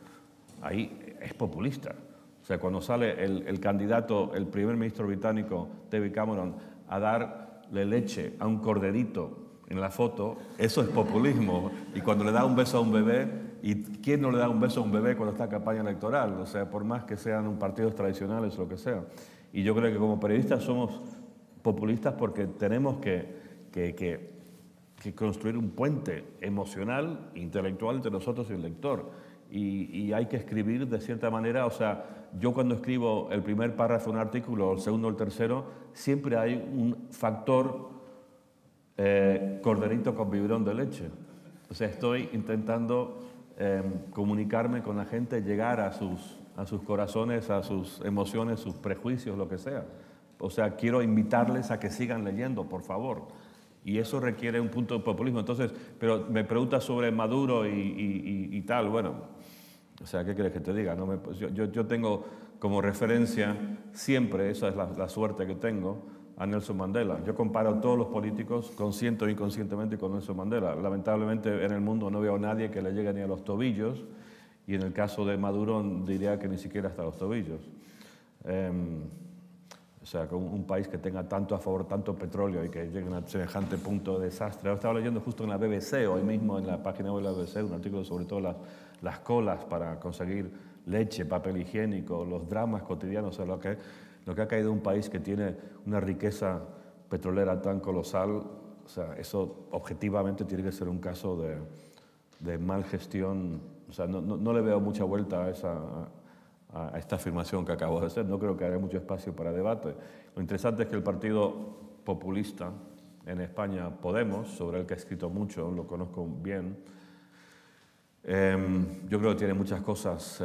ahí es populista. O sea, cuando sale el candidato, el primer ministro británico, David Cameron, a darle leche a un corderito en la foto, eso es populismo. Y cuando le da un beso a un bebé, ¿y quién no le da un beso a un bebé cuando está en campaña electoral? O sea, por más que sean partidos tradicionales o lo que sea. Y yo creo que como periodistas somos populistas porque tenemos que construir un puente emocional, intelectual entre nosotros y el lector. Y hay que escribir de cierta manera, o sea, yo cuando escribo el primer párrafo de un artículo, el segundo o el tercero, siempre hay un factor corderito con biberón de leche. O sea, estoy intentando comunicarme con la gente, llegar a sus corazones, a sus emociones, sus prejuicios, lo que sea. O sea, quiero invitarles a que sigan leyendo, por favor. Y eso requiere un punto de populismo. Entonces, pero me preguntas sobre Maduro y tal, bueno, o sea, ¿qué quieres que te diga? No yo tengo como referencia siempre, esa es la suerte que tengo, a Nelson Mandela. Yo comparo a todos los políticos, consciente o inconscientemente, con Nelson Mandela. Lamentablemente en el mundo no veo a nadie que le llegue ni a los tobillos, y en el caso de Maduro diría que ni siquiera hasta los tobillos. O sea, con un país que tenga tanto a favor, tanto petróleo y que llegue a semejante punto de desastre. Estaba leyendo justo en la BBC, hoy mismo en la página web de la BBC, un artículo sobre todo las colas para conseguir leche, papel higiénico, los dramas cotidianos, o sea, lo que ha caído en un país que tiene una riqueza petrolera tan colosal, o sea, eso objetivamente tiene que ser un caso de mal gestión. O sea, no le veo mucha vuelta a esta afirmación que acabo de hacer. No creo que haya mucho espacio para debate. Lo interesante es que el partido populista en España, Podemos, sobre el que he escrito mucho, lo conozco bien, yo creo que tiene muchas cosas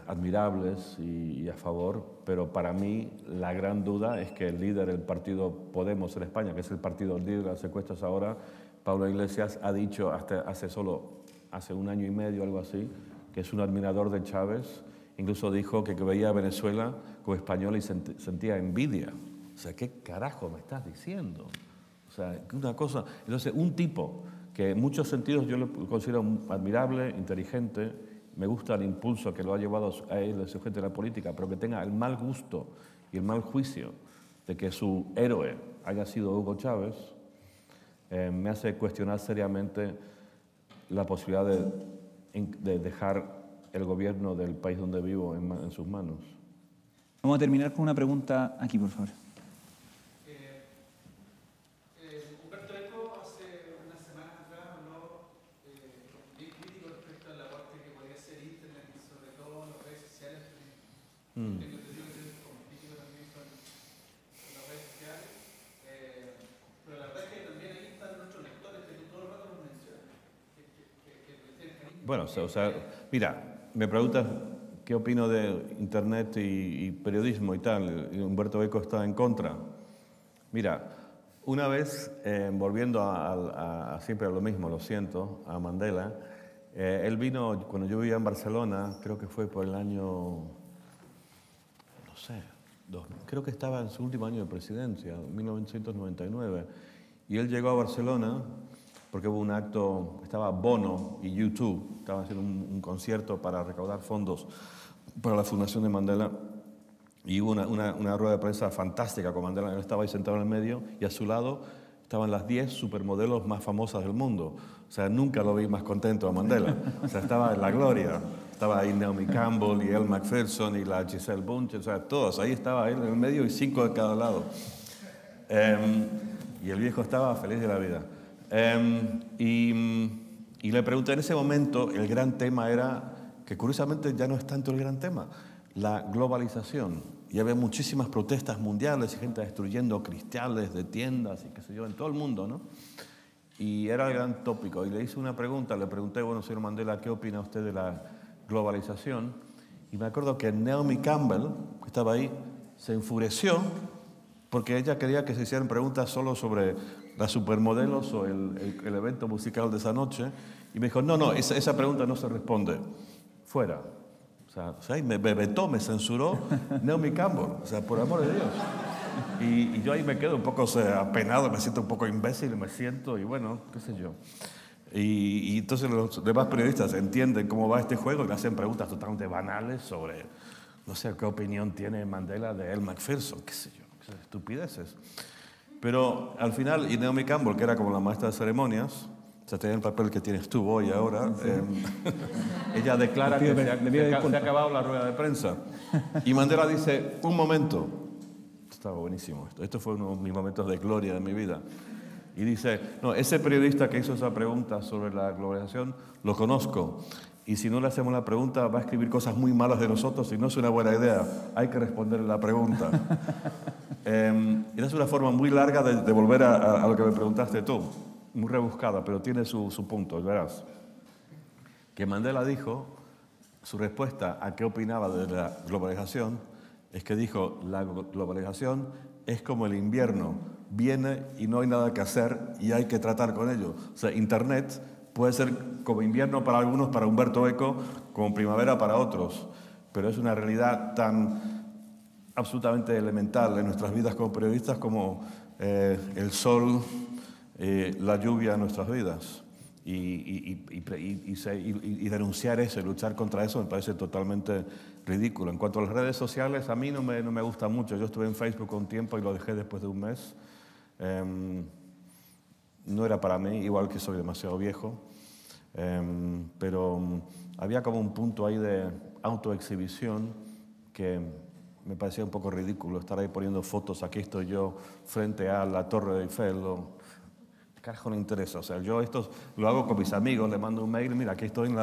admirables y a favor, pero para mí la gran duda es que el líder del partido Podemos en España, que es el partido líder de las encuestas ahora, Pablo Iglesias, ha dicho hace un año y medio, algo así, que es un admirador de Chávez. Incluso dijo que veía a Venezuela como española y sentía envidia. O sea, ¿qué carajo me estás diciendo? O sea, una cosa... Entonces, un tipo que en muchos sentidos yo lo considero admirable, inteligente, me gusta el impulso que lo ha llevado a él, su gente de la política, pero que tenga el mal gusto y el mal juicio de que su héroe haya sido Hugo Chávez, me hace cuestionar seriamente la posibilidad de dejar el gobierno del país donde vivo en sus manos. Vamos a terminar con una pregunta aquí, por favor. Humberto Eco hace unas semanas atrás habló bien crítico respecto al aporte que podría ser Internet y sobre todo las redes sociales. Tengo entendido que es como crítico también con las redes sociales, pero la verdad es que también ahí están nuestros lectores que tú todo el rato los mencionas. Bueno, o sea, mira, me preguntas qué opino de Internet y periodismo y tal, y Humberto Eco está en contra. Mira, una vez, volviendo siempre a lo mismo, lo siento, a Mandela, él vino, cuando yo vivía en Barcelona, creo que fue por el año, no sé, creo que estaba en su último año de presidencia, 1999, y él llegó a Barcelona porque hubo un acto, estaba Bono y U2, estaban haciendo un concierto para recaudar fondos para la Fundación de Mandela, y hubo una rueda de prensa fantástica con Mandela. Él estaba ahí sentado en el medio y a su lado estaban las 10 supermodelos más famosas del mundo. O sea, nunca lo vi más contento a Mandela. O sea, estaba en la gloria. Estaba ahí Naomi Campbell y Elle Macpherson y la Giselle Bündchen, o sea, todos. Ahí estaba él en el medio y 5 de cada lado. Y el viejo estaba feliz de la vida. Y le pregunté en ese momento, el gran tema era, que curiosamente ya no es tanto el gran tema, la globalización. Y había muchísimas protestas mundiales y gente destruyendo cristales de tiendas y qué sé yo, en todo el mundo, ¿no? Y era el gran tópico. Y le hice una pregunta, le pregunté, bueno, señor Mandela, ¿qué opina usted de la globalización? Y me acuerdo que Naomi Campbell, que estaba ahí, se enfureció porque ella quería que se hicieran preguntas solo sobre las supermodelos o el evento musical de esa noche. Y me dijo, no, esa pregunta no se responde. Fuera. O sea, me vetó, me censuró Naomi Campbell. O sea, por amor de Dios. Y yo ahí me quedo un poco apenado, me siento un poco imbécil, me siento, y bueno, qué sé yo. Y entonces los demás periodistas entienden cómo va este juego y le hacen preguntas totalmente banales sobre, no sé, qué opinión tiene Mandela de Elle Macpherson, qué sé yo, qué estupideces. Pero al final, y Naomi Campbell, que era como la maestra de ceremonias, o sea, tenía el papel que tienes tú hoy ahora, ella declara que se ha acabado la rueda de prensa. Y Mandela dice, un momento, estaba buenísimo esto fue uno de mis momentos de gloria de mi vida. Y dice, no, ese periodista que hizo esa pregunta sobre la globalización, lo conozco. Y si no le hacemos la pregunta, va a escribir cosas muy malas de nosotros y no es una buena idea. Hay que responderle la pregunta. Y es una forma muy larga de volver a lo que me preguntaste tú. Muy rebuscada, pero tiene su punto, verás. Que Mandela dijo, su respuesta a qué opinaba de la globalización, es que dijo, la globalización es como el invierno, viene y no hay nada que hacer y hay que tratar con ello. O sea, Internet puede ser como invierno para algunos, para Humberto Eco, como primavera para otros, pero es una realidad tan absolutamente elemental en nuestras vidas como periodistas como el sol, la lluvia en nuestras vidas. Y denunciar eso y luchar contra eso me parece totalmente ridículo. En cuanto a las redes sociales, a mí no me gusta mucho. Yo estuve en Facebook un tiempo y lo dejé después de un mes. No era para mí, igual que soy demasiado viejo. Pero había como un punto ahí de autoexhibición que me parecía un poco ridículo estar ahí poniendo fotos. Aquí estoy yo frente a la Torre de Eiffel. Carajo, no interesa. O sea, yo esto lo hago con mis amigos, le mando un mail, mira, aquí estoy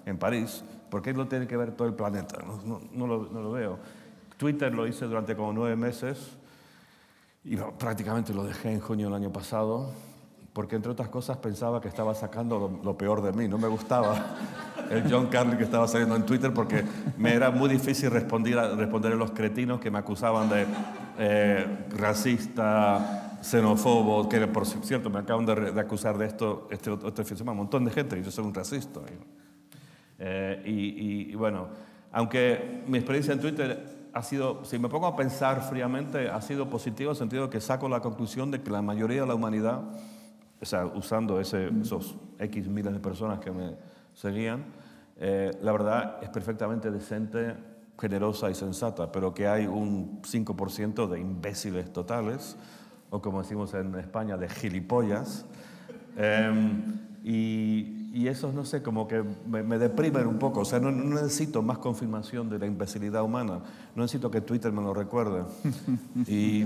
en París. ¿Por qué no tiene que ver todo el planeta? No lo veo. Twitter lo hice durante como 9 meses y prácticamente lo dejé en junio del año pasado porque, entre otras cosas, pensaba que estaba sacando lo peor de mí. No me gustaba el John Carlin que estaba saliendo en Twitter porque me era muy difícil responder a los cretinos que me acusaban de racista, xenófobo, que por cierto me acaban de acusar de esto un montón de gente y yo soy un racista. Y bueno, aunque mi experiencia en Twitter ha sido, si me pongo a pensar fríamente, ha sido positivo en el sentido de que saco la conclusión de que la mayoría de la humanidad, o sea, usando esos X miles de personas que me seguían, la verdad es perfectamente decente, generosa y sensata, pero que hay un 5% de imbéciles totales, o como decimos en España, de gilipollas. Y eso, no sé, como que me deprimen un poco. O sea, no necesito más confirmación de la imbecilidad humana. No necesito que Twitter me lo recuerde. Y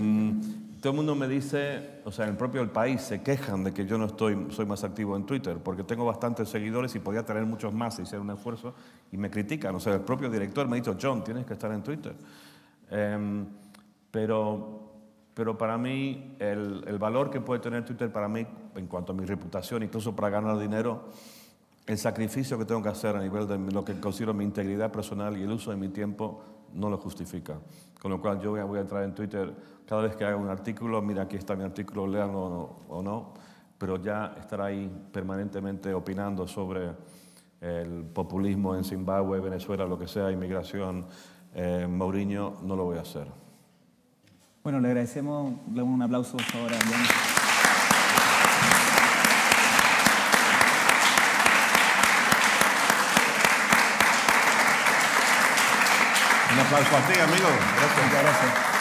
todo el mundo me dice, o sea, en el propio país se quejan de que yo no soy más activo en Twitter, porque tengo bastantes seguidores y podría tener muchos más si hiciera un esfuerzo, y me critican. O sea, el propio director me ha dicho, John, tienes que estar en Twitter. Pero para mí, el valor que puede tener Twitter para mí, en cuanto a mi reputación, incluso para ganar dinero, el sacrificio que tengo que hacer a nivel de lo que considero mi integridad personal y el uso de mi tiempo, no lo justifica. Con lo cual yo voy a entrar en Twitter cada vez que haga un artículo, mira, aquí está mi artículo, léanlo o no, pero ya estar ahí permanentemente opinando sobre el populismo en Zimbabue, Venezuela, lo que sea, inmigración, Mourinho, no lo voy a hacer. Bueno, le agradecemos, le damos un aplauso ahora. Un aplauso a ti, amigo. Gracias. Muchas gracias.